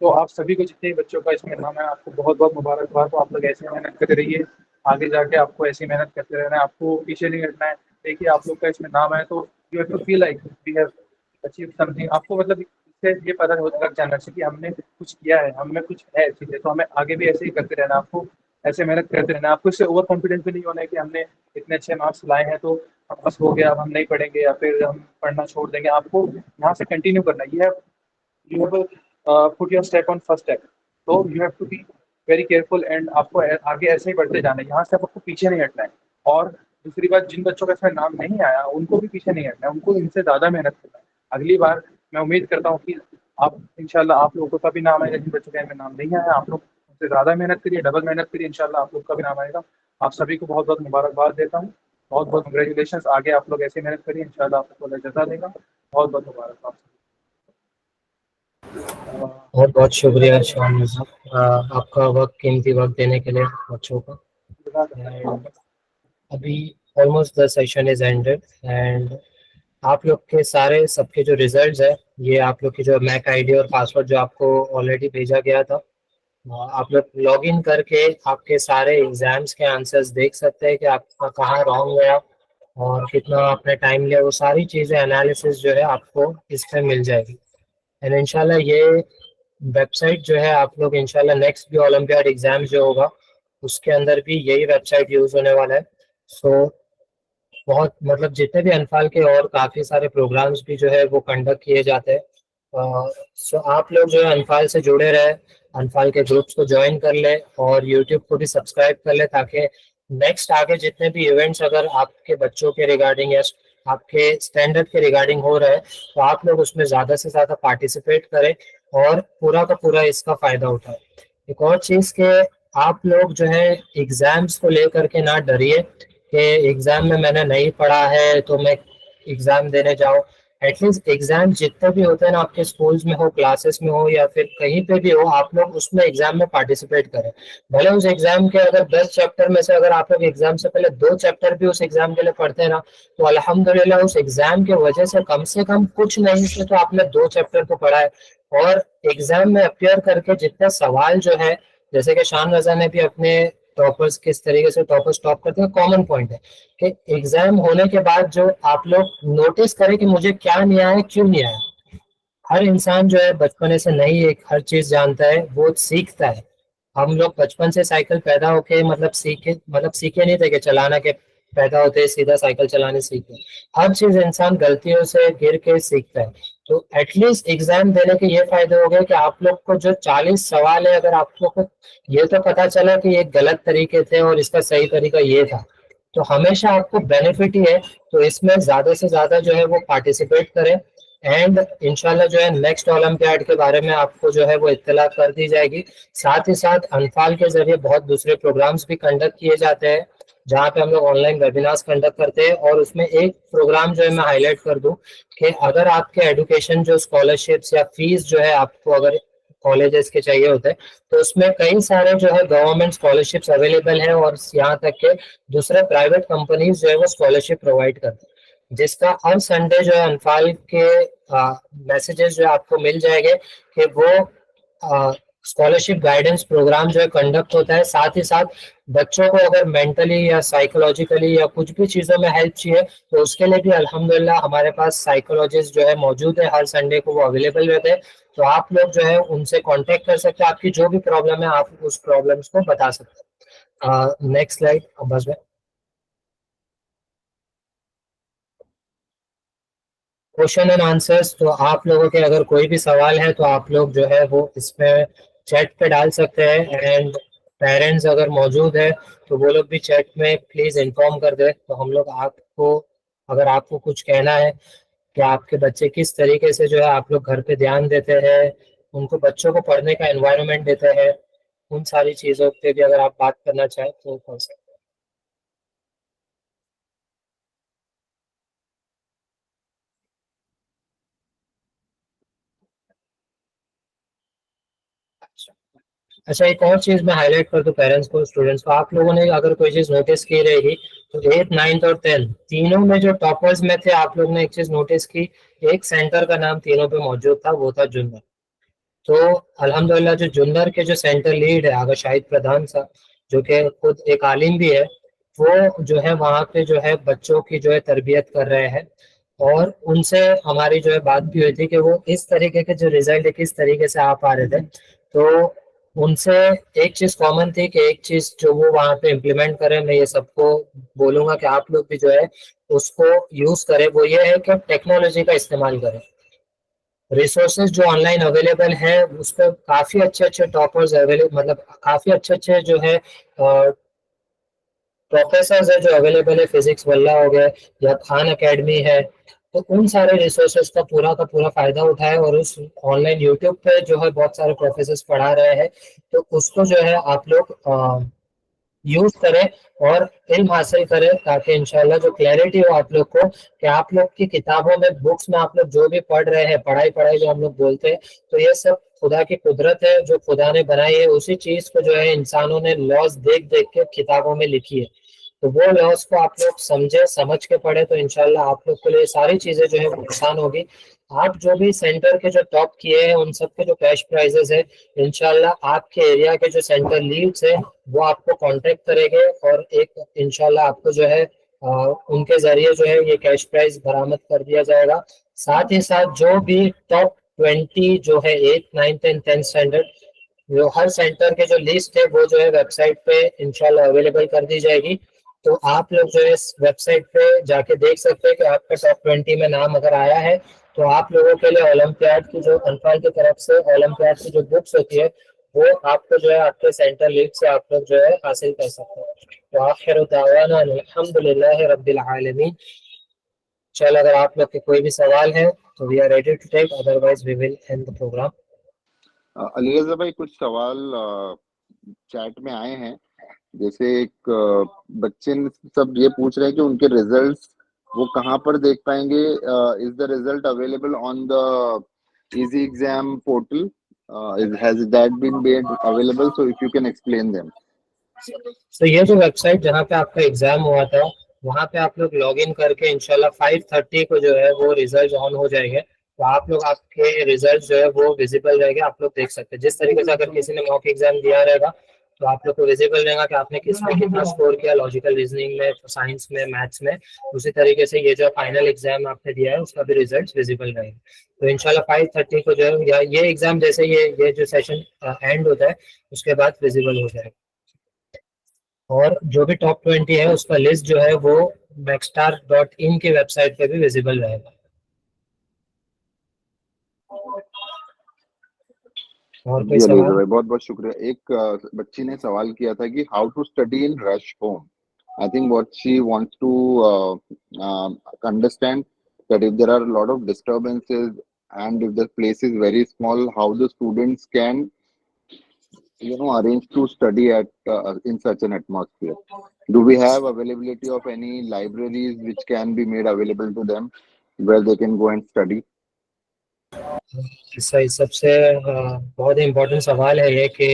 Speaker 2: तो आप सभी को जितने बच्चों का इसमें नाम है, आपको बहुत बहुत मुबारकबाद हो। आप लोग ऐसी मेहनत करते रहिए, आगे जाके आपको ऐसी मेहनत करते रहना है, आपको पीछे नहीं हटना है। देखिए आप लोग का इसमें नाम है तो you have to feel like we have achieve something. आपको मतलब इससे ये पता लग जाना चाहिए कि हमने कुछ किया है, हमें कुछ है चीज़ें, तो हमें आगे भी ऐसे ही करते रहना। आपको ऐसे मेहनत करते रहना, आपको इससे ओवर कॉन्फिडेंस भी नहीं होना है कि हमने इतने अच्छे मार्क्स लाए हैं तो अब बस हो गया, अब हम नहीं पढ़ेंगे या फिर हम पढ़ना छोड़ देंगे। आपको यहाँ से कंटिन्यू करना है। You have to put your step on first step, so you have to be very careful and आपको आगे ऐसे ही बढ़ते जाना है, यहाँ से आपको पीछे नहीं हटना है। और दूसरी बात, जिन बच्चों का इसमें नाम नहीं आया उनको भी पीछे नहीं हटना है, उनको इनसे ज़्यादा मेहनत करना है। अगली बार मैं उम्मीद करता हूँ कि आप इंशाल्लाह आप लोगों का भी नाम आएगा, जिन बच्चों का इनमें नाम नहीं आया आप लोग उनसे ज़्यादा मेहनत करिए, डबल मेहनत करिए, इंशाल्लाह आप लोग का भी नाम आएगा। आप सभी को बहुत बहुत मुबारकबाद देता हूँ, बहुत बहुत कंग्रेचुलेशन। आगे आप लोग ऐसी मेहनत करिए, इंशाल्लाह आपको अल्लाह जज़ा देगा। बहुत बहुत मुबारकबाद।
Speaker 1: बहुत बहुत शुक्रिया शान साहब, आपका वक्त, कीमती वक्त देने के लिए बच्चों को। And अभी almost the session is ended and आप लोग के सारे सबके जो रिजल्ट्स है, ये आप लोग की जो मैक आईडी और पासवर्ड जो आपको ऑलरेडी भेजा गया था, आप लोग लॉग इन करके आपके सारे एग्जाम्स के आंसर्स देख सकते हैं कि आपका कहाँ रॉन्ग गया और कितना आपने टाइम लिया। वो सारी चीज़ें एनालिसिस जो है आपको इस पर मिल जाएगी। एंड इंशाल्लाह ये वेबसाइट जो है आप लोग इंशाल्लाह नेक्स्ट भी ओलंपियाड एग्जाम जो होगा उसके अंदर भी यही वेबसाइट यूज होने वाला है। सो बहुत मतलब जितने भी अनफाल के और काफ़ी सारे प्रोग्राम्स भी जो है वो कंडक्ट किए जाते हैं। सो आप लोग जो है अनफाल से जुड़े रहे, अनफाल के ग्रुप्स को ज्वाइन कर ले और यूट्यूब को भी सब्सक्राइब कर ले, ताकि नेक्स्ट आगे जितने भी इवेंट्स अगर आपके बच्चों के रिगार्डिंग या आपके स्टैंडर्ड के रिगार्डिंग हो रहा है तो आप लोग उसमें ज़्यादा से ज़्यादा पार्टिसिपेट करें और पूरा का पूरा इसका फ़ायदा उठाएं। एक और चीज़ के आप लोग जो है एग्ज़ाम्स को लेकर के ना डरिए कि एग्ज़ाम में मैंने नहीं पढ़ा है तो मैं एग्ज़ाम देने जाऊँ। एटलीस्ट एग्ज़ाम जितने भी होते हैं ना, आपके स्कूल्स में हो, क्लासेस में हो या फिर कहीं पे भी हो, आप लोग उसमें एग्ज़ाम में पार्टिसिपेट करें। भले उस एग्ज़ाम के अगर 10 चैप्टर में से अगर आप लोग एग्ज़ाम से पहले 2 चैप्टर भी उस एग्ज़ाम के लिए पढ़ते हैं ना, तो अल्हम्दुलिल्लाह उस एग्ज़ाम की वजह से कम कुछ नहीं से तो आपने 2 चैप्टर तो पढ़ा है। और एग्ज़ाम में अपियर करके जितने सवाल जो है, जैसे कि शान रजा ने भी अपने टॉपर्स किस तरीके से टॉपर्स टॉप करते हैं, कॉमन पॉइंट है कि एग्जाम होने के बाद जो आप लोग नोटिस करें कि मुझे क्या नहीं आया, क्यों नहीं आया। हर इंसान जो है बचपने से नहीं एक हर चीज जानता है, वो सीखता है। हम लोग बचपन से साइकिल पैदा होके मतलब सीखे नहीं थे कि चलाना के पैदा होते सीधा साइकिल चलाने सीखे। हर चीज इंसान गलतियों से गिर के सीखता है। तो एटलीस्ट एग्जाम देने के ये फायदे हो गए कि आप लोग को जो 40 सवाल है, अगर आप लोग को ये तो पता चला कि ये गलत तरीके थे और इसका सही तरीका ये था, तो हमेशा आपको बेनिफिट ही है। तो इसमें ज्यादा से ज्यादा जो है वो पार्टिसिपेट करें एंड इंशाल्लाह जो है नेक्स्ट ओलंपियाड के बारे में आपको जो है वो इत्तला कर दी जाएगी। साथ ही साथ अनफाल के जरिए बहुत दूसरे प्रोग्राम्स भी कंडक्ट किए जाते हैं, जहाँ पे हम लोग ऑनलाइन वेबिनार्स कंडक्ट करते हैं। और उसमें एक प्रोग्राम जो है मैं हाईलाइट कर दूं कि अगर आपके एजुकेशन जो स्कॉलरशिप्स या फीस जो है आपको अगर कॉलेजेस के चाहिए होते हैं, तो उसमें कई सारे जो है गवर्नमेंट स्कॉलरशिप्स अवेलेबल है और यहाँ तक के दूसरे प्राइवेट कंपनीज जो है वो स्कॉलरशिप प्रोवाइड करते हैं, जिसका हर संडे जो है अनफाल के मैसेजेस जो है आपको मिल जाएंगे कि वो स्कॉलरशिप गाइडेंस प्रोग्राम जो है कंडक्ट होता है। साथ ही साथ बच्चों को अगर मेंटली या साइकोलॉजिकली या कुछ भी चीज़ों में हेल्प चाहिए तो उसके लिए भी अल्हम्दुलिल्लाह हमारे पास साइकोलॉजिस्ट जो है मौजूद है, हर संडे को वो अवेलेबल रहते हैं। तो आप लोग जो है उनसे कांटेक्ट कर सकते हैं, आपकी जो भी प्रॉब्लम है आप उस प्रॉब्लम्स को बता सकते हैं। नेक्स्ट स्लाइड अब्बास भाई। क्वेश्चन एंड आंसर्स, तो आप लोगों के अगर कोई भी सवाल है तो आप लोग जो है वो इसमें चैट पे डाल सकते हैं, एंड पेरेंट्स अगर मौजूद है तो वो लोग भी चैट में प्लीज इन्फॉर्म कर दे, तो हम लोग आपको, अगर आपको कुछ कहना है कि आपके बच्चे किस तरीके से जो है आप लोग घर पे ध्यान देते हैं, उनको बच्चों को पढ़ने का एनवायरनमेंट देते हैं, उन सारी चीज़ों पे भी अगर आप बात करना चाहें तो कर सकते हैं। अच्छा, एक और चीज मैं हाईलाइट कर दूं पेरेंट्स को, स्टूडेंट्स को, आप लोगों ने अगर कोई चीज नोटिस की रहेगी तो 8th 9th और 10th तीनों में जो टॉपर्स में थे, आप लोग ने एक चीज नोटिस की, एक सेंटर का नाम तीनों पे मौजूद था, वो था जुन्नर। तो अल्हम्दुलिल्लाह जो जुन्नर के जो सेंटर लीड है आगा शाहिद प्रधान साहब, जो कि खुद एक आलिम भी है, वो जो है वहाँ पे जो है बच्चों की जो है तरबियत कर रहे हैं। और उनसे हमारी जो है बात भी हुई थी कि वो इस तरीके के जो रिजल्ट है किस तरीके से आ पा रहे थे। तो उनसे एक चीज कॉमन थी कि एक चीज जो वो वहाँ पे इम्प्लीमेंट करें, मैं ये सबको बोलूंगा कि आप लोग भी जो है उसको यूज करें, वो ये है कि टेक्नोलॉजी का इस्तेमाल करें। रिसोर्सेज जो ऑनलाइन अवेलेबल है उस पर काफी अच्छे अच्छे टॉपर्स अवेलेबल, मतलब काफी अच्छे अच्छे जो है प्रोफेसर है जो अवेलेबल है, फिजिक्स वल्ला हो गए या खान एकेडमी है, तो उन सारे रिसोर्सेज का पूरा फायदा उठाए, और उस ऑनलाइन यूट्यूब पे जो है बहुत सारे प्रोफेसर पढ़ा रहे हैं, तो उसको जो है आप लोग यूज करें और इल्म हासिल करें, ताकि इंशाल्लाह जो क्लैरिटी हो आप लोग को कि आप लोग की किताबों में, बुक्स में आप लोग जो भी पढ़ रहे हैं, पढ़ाई पढ़ाई जो हम लोग बोलते हैं, तो ये सब खुदा की कुदरत है जो खुदा ने बनाई है, उसी चीज को जो है इंसानों ने लॉज देख देख के किताबों में लिखी है। तो वो लॉस को आप लोग समझे, समझ के पढ़े, तो इंशाल्लाह आप लोग के लिए सारी चीजें जो है वो आसान होगी। आप जो भी सेंटर के जो टॉप किए हैं उन सब के जो कैश प्राइजेस है, इंशाल्लाह आपके एरिया के जो सेंटर लीड्स है वो आपको कांटेक्ट करेंगे, और एक इंशाल्लाह आपको जो है उनके जरिए जो है ये कैश प्राइज बरामद कर दिया जाएगा। साथ ही साथ जो भी टॉप 20 जो है 8th 9th and 10th standard, जो हर सेंटर के जो लिस्ट है वो जो है वेबसाइट पे इंशाल्लाह अवेलेबल कर दी जाएगी। तो आप लोग जो है इस वेबसाइट पे जाके देख सकते हैं कि आपका टॉप 20 में नाम अगर आया है, तो आप लोगों के लिए ओलंपियाड की जो अनफाल की तरफ से ओलंपियाड की जो बुक्स होती है वो आपको जो है आपके सेंटर लीड से आप लोग जो है हासिल कर सकते हैं। तो आखिर दावाना अल्हम्दुलिल्लाह रब्बिल आलमीन। चल, अगर आप लोग के कोई भी सवाल है तो we are ready to take, otherwise we will end the programme.
Speaker 4: Ali Raza भाई, कुछ सवाल चैट में आए हैं। जैसे एक बच्चे सब ये पूछ रहे हैं कि उनके रिजल्ट्स वो कहाँ पर देख पाएंगे? Is the result available on the easy exam portal? Has that been made available? So if you can explain them.
Speaker 1: तो ये जो वेबसाइट जहाँ पे आपका एग्जाम हुआ था, वहाँ पे आप लोग लॉग इन करके इंशाल्लाह 5:30 को जो है वो रिजल्ट ऑन हो जाएंगे, तो आप लोग, आपके रिजल्ट जो है वो विजिबल रहेंगे, आप लोग देख सकते हैं। जिस तरीके से अगर किसी ने मॉक एग्जाम दिया रहेगा तो आप लोग को विजिबल रहेगा कि आपने किस में कितना स्कोर किया, लॉजिकल रीजनिंग में, साइंस में, मैथ्स में। उसी तरीके से ये जो फाइनल एग्जाम आपने दिया है उसका भी रिजल्ट विजिबल रहेगा। तो इंशाल्लाह 5:30 को जो है, या ये एग्जाम जैसे ये जो सेशन एंड होता है उसके बाद विजिबल हो जाएगा। और जो भी टॉप 20 है उसका लिस्ट जो है वो maxstar.in की वेबसाइट पे भी विजिबल रहेगा। और कोई
Speaker 4: जी अली रज़ा
Speaker 1: सवाल?
Speaker 4: भाई, बहुत बहुत शुक्रिया। एक बच्ची ने सवाल किया था कि how to study in rush home. I think what she wants to understand that if there are a lot of disturbances and if the place is very small, how the students can arrange to study at in such an atmosphere. Do we have availability of any libraries which can be made available to them where they can go and study?
Speaker 1: सही, सबसे बहुत ही important सवाल है ये कि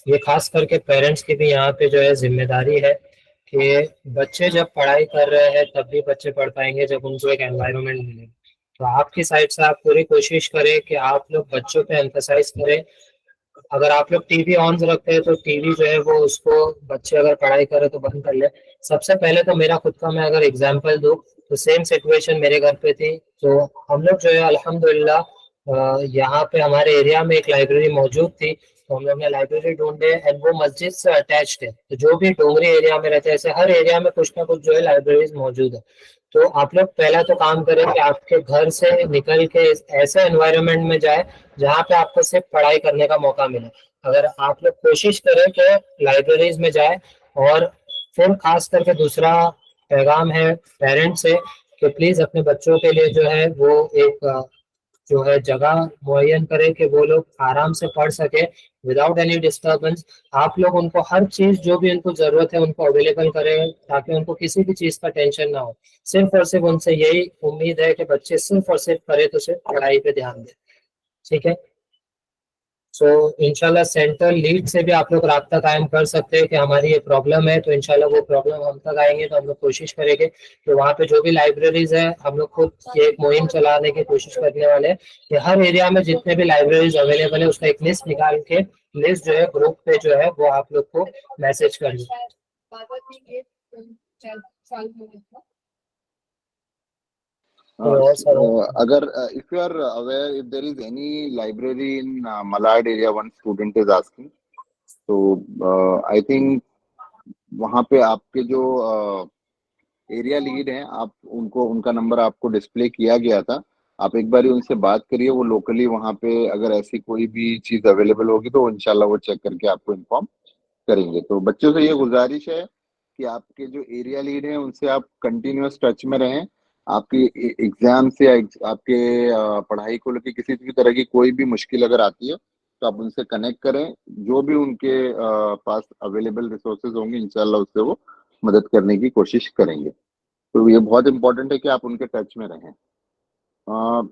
Speaker 1: ये खास करके पेरेंट्स की भी यहाँ पे जो है जिम्मेदारी है कि बच्चे जब पढ़ाई कर रहे हैं तब भी बच्चे पढ़ पाएंगे जब उनको एक एनवायरनमेंट मिले। तो आपकी साइड से आप पूरी कोशिश करें कि आप लोग बच्चों पे एम्फसाइज करें। अगर आप लोग टीवी ऑन रखते हैं तो टीवी जो है वो उसको, बच्चे अगर पढ़ाई करे तो बंद कर ले। सबसे पहले तो मेरा खुद का मैं अगर एग्जांपल दूं तो सेम सिचुएशन मेरे घर पे थी। तो हम लोग जो है अल्हम्दुलिल्लाह यहाँ पे हमारे एरिया में एक लाइब्रेरी मौजूद थी, तो हम लोग ने लाइब्रेरी ढूंढे एंड वो मस्जिद से अटैच्ड है। तो जो भी डोंगरी एरिया में रहते हैं, ऐसे हर एरिया में कुछ ना कुछ जो है लाइब्रेरीज मौजूद है। तो आप लोग पहला तो काम करें कि आपके घर से निकल के ऐसे एनवायरनमेंट में जाए जहाँ पे आपको सिर्फ पढ़ाई करने का मौका मिले। अगर आप लोग कोशिश करें कि लाइब्रेरीज में जाए, और फिर खास करके दूसरा पैगाम है पेरेंट्स से कि प्लीज अपने बच्चों के लिए जो है वो एक जो है जगह मुहैया करें कि वो लोग आराम से पढ़ सके विदाउट एनी डिस्टर्बेंस। आप लोग उनको हर चीज जो भी उनको जरूरत है उनको अवेलेबल करें, ताकि उनको किसी भी चीज का टेंशन ना हो। सिर्फ और सिर्फ उनसे यही उम्मीद है कि बच्चे सिर्फ और सिर्फ करे तो सिर्फ पढ़ाई पे ध्यान दें, ठीक है। सो इंशाल्लाह सेंट्रल लीड से भी आप लोग राब्ता कायम कर सकते हैं कि हमारी ये प्रॉब्लम है, तो इंशाल्लाह वो प्रॉब्लम हम तक आएंगे तो हम लोग कोशिश करेंगे कि वहाँ पे जो भी लाइब्रेरीज है हम लोग खुद ये एक मुहिम चलाने की कोशिश करने वाले हैं कि हर एरिया में जितने भी लाइब्रेरीज अवेलेबल है उसका एक लिस्ट निकाल के लिस्ट जो है ग्रुप पे जो है वो आप लोग को मैसेज कर दें।
Speaker 4: अगर if you are aware if there is any library in Malad area, one student is asking, तो I think वहाँ पे आपके जो एरिया लीड हैं, आप उनको उनका नंबर आपको डिस्प्ले किया गया था, आप एक बार उनसे बात करिए। वो लोकली वहाँ पे अगर ऐसी कोई भी चीज अवेलेबल होगी तो इंशाल्लाह वो चेक करके आपको इन्फॉर्म करेंगे। तो बच्चों से ये गुजारिश है कि आपके जो एरिया लीड हैं उनसे आप कंटिन्यूअस टच में रहें। आपकी एग्जाम से आपके पढ़ाई को लेकर किसी भी तरह की कोई भी मुश्किल अगर आती है तो आप उनसे कनेक्ट करें, जो भी उनके पास अवेलेबल रिसोर्सेज होंगे इंशाल्लाह उससे वो मदद करने की कोशिश करेंगे। तो ये बहुत इंपॉर्टेंट है कि आप उनके टच में रहें।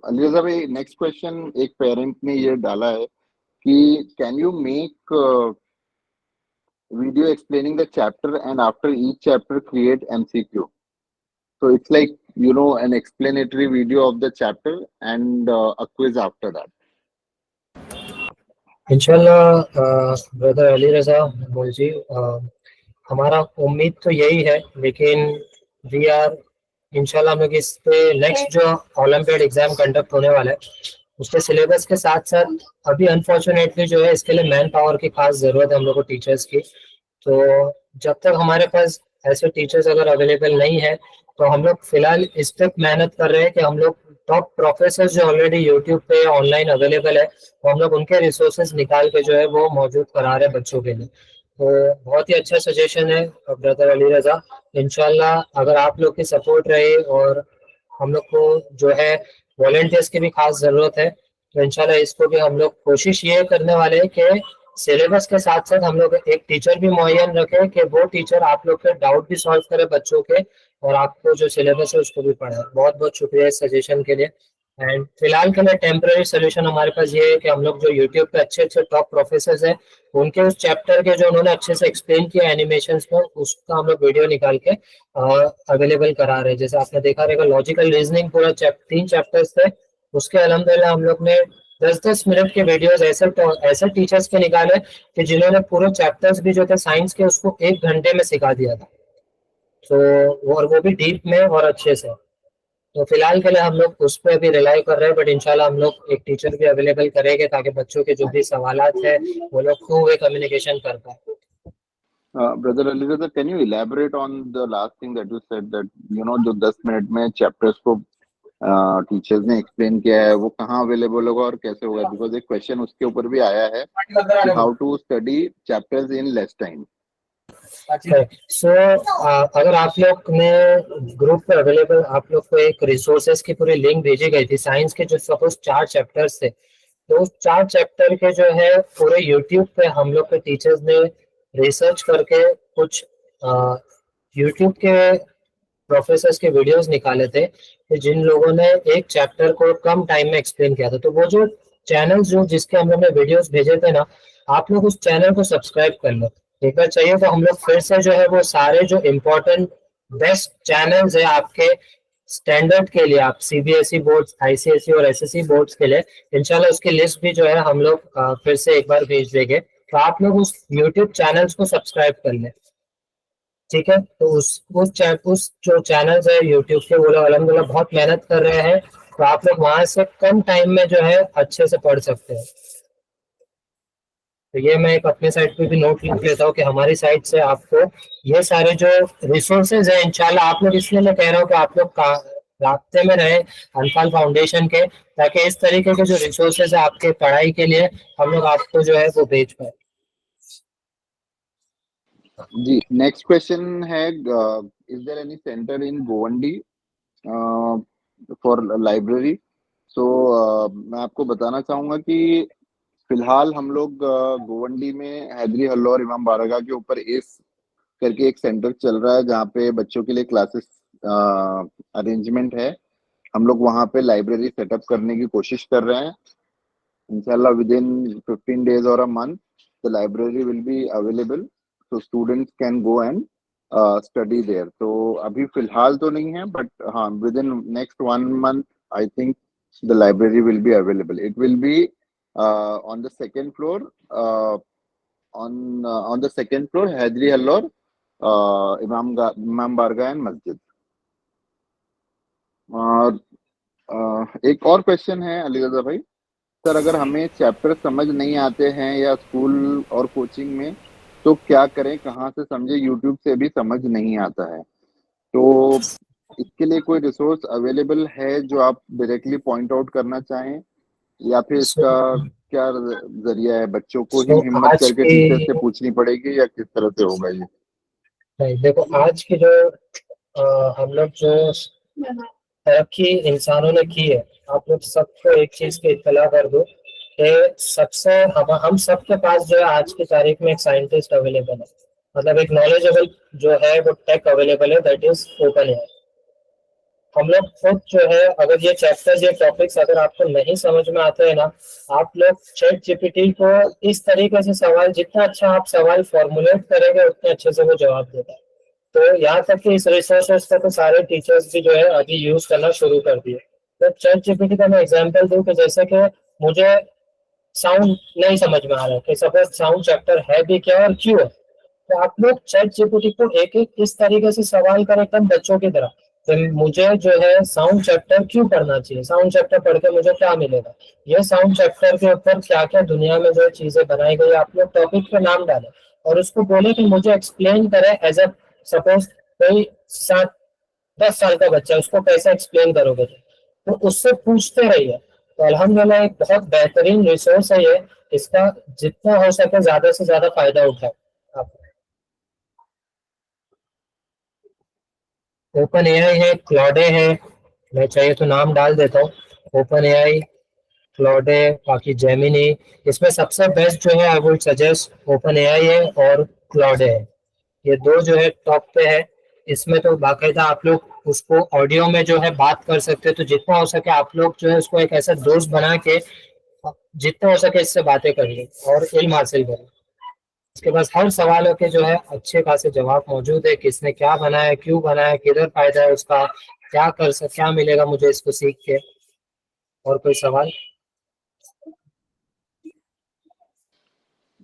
Speaker 4: अली रज़ा भाई, नेक्स्ट क्वेश्चन एक पेरेंट ने ये डाला है कि can you make video explaining the chapter and after each chapter create MCQ? So it's like, you know, an explanatory video of the chapter and a quiz after that.
Speaker 1: इंशाल्लाह brother Ali रजा बोल जी, हमारा उम्मीद तो यही है, लेकिन वी आर इंशाल्लाह हम लोग इस पे नेक्स्ट जो ओलंपियाड एग्जाम कंडक्ट होने वाला है उसके सिलेबस के साथ साथ अभी अनफॉर्चुनेटली जो है इसके लिए मैन पावर की खास जरूरत है हम लोग को, टीचर्स की। तो जब तक हमारे पास ऐसे टीचर्स अगर अवेलेबल नहीं है तो हम लोग फिलहाल इस पे मेहनत कर रहे हैं कि हम लोग टॉप प्रोफेसर जो ऑलरेडी यूट्यूब पे ऑनलाइन अवेलेबल है तो हम लोग उनके रिसोर्सेज निकाल के जो है वो मौजूद करा रहे हैं बच्चों के लिए। तो बहुत ही अच्छा सजेशन है ब्रदर अली रजा। इंशाल्लाह अगर आप लोग की सपोर्ट रहे और हम लोग को जो है वॉलंटियर्स की भी खास जरूरत है, तो इंशाल्लाह इसको भी हम लोग कोशिश ये करने वाले हैं कि सिलेबस के साथ साथ हम लोग एक टीचर भी मुहैया रखें कि वो टीचर आप लोग के डाउट भी सॉल्व करे बच्चों के और आपको जो सिलेबस है उसको भी पढ़ाए। बहुत बहुत शुक्रिया इस सजेशन के लिए। एंड फिलहाल के लिए टेम्पररी सोल्यूशन हमारे पास ये है कि हम लोग जो यूट्यूब पे अच्छे अच्छे टॉप प्रोफेसर हैं उनके उस चैप्टर के जो उन्होंने अच्छे से एक्सप्लेन किया एनिमेशंस में, उसका हम लोग वीडियो निकाल के अवेलेबल करा रहे हैं। जैसे आपने देखा रहेगा लॉजिकल रीजनिंग पूरा 3 चैप्टर्स थे, उसके अल्हम्दुलिल्लाह हम लोग ने 10-10 मिनट के वीडियोस ऐसे टीचर्स के निकाले कि जिन्होंने पूरे चैप्टर्स भी जो थे साइंस के उसको 1 घंटे में सिखा दिया था। तो वो भी डीप में और अच्छे से। तो फिलहाल के लिए हम लोग उस पर अभी रिलाई कर रहे हैं, बट इंशाल्लाह हम लोग एक टीचर भी अवेलेबल करेंगे ताकि बच्चों के जो भी सवालात है वो लोग टू वे कम्युनिकेशन कर पाए।
Speaker 4: Brother Ali Raza, can you elaborate on the last thing that you said that you know जो 10 मिनट में चैप्टर्स को टीचर्स ने एक्सप्लेन किया है वो कहाँ अवेलेबल होगा और कैसे होगा? बिकॉज एक क्वेश्चन उसके ऊपर भी आया है, how to study chapters in less time.
Speaker 1: So अगर आप लोग ने ग्रुप पे अवेलेबल आप लोग को एक रिसोर्सेज की पूरी लिंक भेजी गई थी साइंस के, जो सपोज 4 चैप्टर्स थे, तो उस 4 चैप्टर के जो है पूरे यूट्यूब पे हम लोग के टीचर्स ने रिसर्च करके कुछ यूट्यूब के प्रोफेसर्स के वीडियोस निकाले थे कि जिन लोगों ने एक चैप्टर को कम टाइम में एक्सप्लेन किया था। तो वो जो चैनल जो जिसके हम लोग ने वीडियोस भेजे थे ना, आप लोग उस चैनल को सब्सक्राइब कर लो। एक बार चाहिए तो हम लोग फिर से जो है वो सारे जो इम्पोर्टेंट बेस्ट चैनल्स है आपके स्टैंडर्ड के लिए, आप सीबीएसई बोर्ड्स, आईसीएसई और एसएससी बोर्ड्स के लिए, इंशाल्लाह उसकी लिस्ट भी जो है हम लोग फिर से एक बार भेज देंगे। तो आप लोग उस यूट्यूब चैनल्स को सब्सक्राइब कर लें, ठीक है। तो उस जो चैनल्स है यूट्यूब के वो लोग अल्हम्दुलिल्लाह बहुत मेहनत कर रहे हैं, तो आप लोग वहां से कम टाइम में जो है अच्छे से पढ़ सकते हैं। तो ये मैं एक अपने साइड पे भी नोट लिख लेता हूँ कि हमारी साइड से आपको ये सारे जो रिसोर्सेज है इंशाल्लाह आप लोग, इसलिए मैं कह रहा हूँ कि आप लोग राब्ते में रहे अनफाल फाउंडेशन के, ताकि इस तरीके के जो रिसोर्सेज है आपके पढ़ाई के लिए हम लोग आपको जो है वो भेज पाए।
Speaker 4: जी, नेक्स्ट क्वेश्चन है, is there any centre in Govandi for library? So मैं आपको बताना चाहूंगा कि फिलहाल हम लोग गोवंडी में हैदरी हल्लौर इमाम बारगाह के ऊपर एस करके एक सेंटर चल रहा है जहाँ पे बच्चों के लिए क्लासेस अरेंजमेंट है। हम लोग वहाँ पे लाइब्रेरी सेटअप करने की कोशिश कर रहे हैं। इंशाल्लाह with in 15 days or a month the library will be available, so students can go and study there. तो अभी फिलहाल तो नहीं है, बट हाँ with in next 1 month I think the library will be available. It will be on the second floor, on the second floor, Haidari Hallaur Imam Bargah and मस्जिद। और एक और क्वेश्चन है अली रजा भाई, सर अगर हमें चैप्टर समझ नहीं आते हैं या स्कूल और कोचिंग में तो क्या करें, कहाँ से समझे? यूट्यूब से भी समझ नहीं आता है, तो इसके लिए कोई रिसोर्स अवेलेबल है जो आप डायरेक्टली पॉइंट आउट करना चाहें, या फिर इसका क्या जरिया है? बच्चों को ही हिम्मत
Speaker 1: आज
Speaker 4: करके
Speaker 1: की
Speaker 4: टीचर से पूछनी पड़ेगी या किस तरह से होगा ये?
Speaker 1: नहीं, देखो आज की जो हम लोग जो तरक्की इंसानों ने की है, आप लोग सबको एक चीज की इत्तला कर दो कि सबसे हम सबके पास जो है आज की तारीख में एक साइंटिस्ट अवेलेबल है, मतलब एक नॉलेजेबल जो है वो टेक अवेलेबल है, दैट इज ओपन एआई। हम लोग खुद जो है अगर ये चैप्टर्स, ये टॉपिक्स अगर आपको नहीं समझ में आते हैं ना, आप लोग चैट जीपीटी को इस तरीके से सवाल, जितना अच्छा आप सवाल फॉर्मुलेट करेंगे उतने अच्छे से वो जवाब देता है। तो यहाँ तक कि इस रिसोर्सेस का तो सारे टीचर्स भी जो है अभी यूज करना शुरू कर दिए। तो चैट जीपीटी का मैं एग्जांपल दूं कि जैसे कि मुझे साउंड नहीं समझ में आ रहा है कि सपोज साउंड चैप्टर है भी क्या और क्यों है, तो आप लोग चैट जीपीटी को एक एक इस तरीके से सवाल करें एकदम बच्चों की तरह, तो मुझे जो है साउंड चैप्टर क्यों पढ़ना चाहिए, साउंड चैप्टर पढ़ के मुझे क्या मिलेगा, ये साउंड चैप्टर के ऊपर क्या क्या दुनिया में जो चीजें बनाई गई, आप लोग टॉपिक पे नाम डालें और उसको बोले कि मुझे एक्सप्लेन करे एज अ, सपोज कोई 7-10 साल का बच्चा, उसको कैसे एक्सप्लेन करोगे, तो उससे पूछते रहिए। तो अल्हम्दुलिल्लाह एक बहुत बेहतरीन रिसोर्स है ये, इसका जितना हो सके ज्यादा से ज्यादा फायदा उठाए आप। ओपन एआई है, क्लॉडे है, मैं चाहिए तो नाम डाल देता हूँ, ओपन एआई, क्लॉडे, बाकी जेमिनी। इसमें सबसे बेस्ट जो है I would suggest open AI है और क्लॉडे है, ये दो जो है टॉप पे है। इसमें तो बाकायदा आप लोग उसको ऑडियो में जो है बात कर सकते हो, तो जितना हो सके आप लोग जो है उसको एक ऐसा दोस्त बना के जितना हो सके इससे बातें करिए और इल्म हासिल करिए। इसके पास हर सवालों के जो है अच्छे खासे जवाब मौजूद है, किसने क्या बनाया, क्यों बनाया, किधर फायदा है उसका, क्या मिलेगा मुझे इसको सीख के। और कोई सवाल?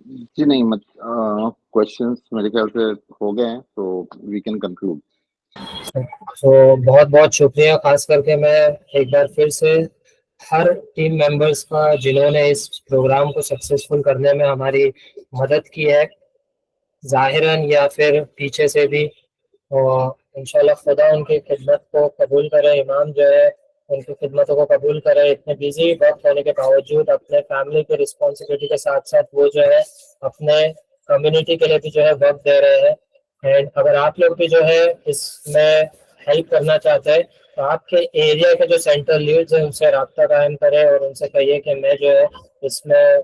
Speaker 4: जी नहीं, मत क्वेश्चंस मेरे ख्याल से हो गए हैं, तो वी कैन कंक्लूड।
Speaker 1: तो बहुत बहुत शुक्रिया, खास करके मैं एक बार फिर से हर टीम मेंबर्स का जिन्होंने इस प्रोग्राम को सक्सेसफुल करने में हमारी मदद की है, जाहिरन या फिर पीछे से भी। और इंशाल्लाह खुदा उनकी खिदमत को कबूल करे, इमाम जो है उनकी खिदमतों को कबूल करे। इतने बिजी वक्त होने के बावजूद अपने फैमिली के रिस्पॉन्सिबिलिटी के साथ साथ वो जो है अपने कम्युनिटी के लिए भी जो है वक्त दे रहे हैं। एंड अगर आप लोग भी जो है इसमें हेल्प करना चाहते हैं तो आपके एरिया के जो सेंट्रल लीड्स हैं उनसे रब्ता कायम करें और उनसे कहिए कि मैं जो है इसमें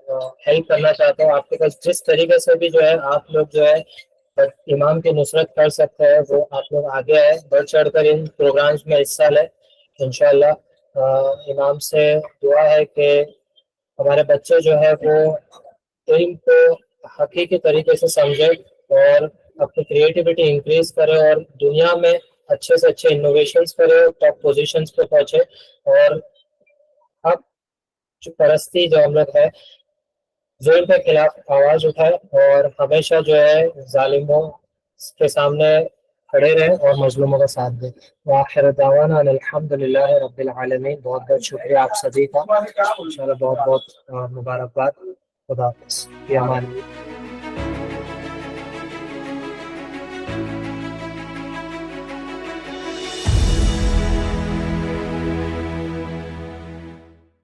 Speaker 1: हेल्प करना चाहता हूँ। आपके पास जिस तरीके से भी जो है आप लोग जो है इमाम की नुसरत कर सकते हैं, वो आप लोग आगे आए, बढ़ चढ़ कर इन प्रोग्राम्स में हिस्सा लें। इंशाल्लाह इमाम से दुआ है कि हमारे बच्चे जो है वो इल्म को हकीकी तरीके से समझे और अपनी क्रिएटिविटी इंक्रीज करे और दुनिया में अच्छे से अच्छे इनोवेशंस करे, टॉप पोजीशंस पे पहुंचे। और अब जो परस्ती जो हम लोग है जुल्म के खिलाफ आवाज उठाए और हमेशा जो है जालिमों के सामने खड़े रहे और मजलूमों का साथ दे। आखिर दावाना अल्हम्दुलिल्लाह रब्बिल आलमीन। बहुत बहुत शुक्रिया आप सभी का, इंशाल्लाह बहुत बहुत मुबारकबाद। खुदा हाफिज़।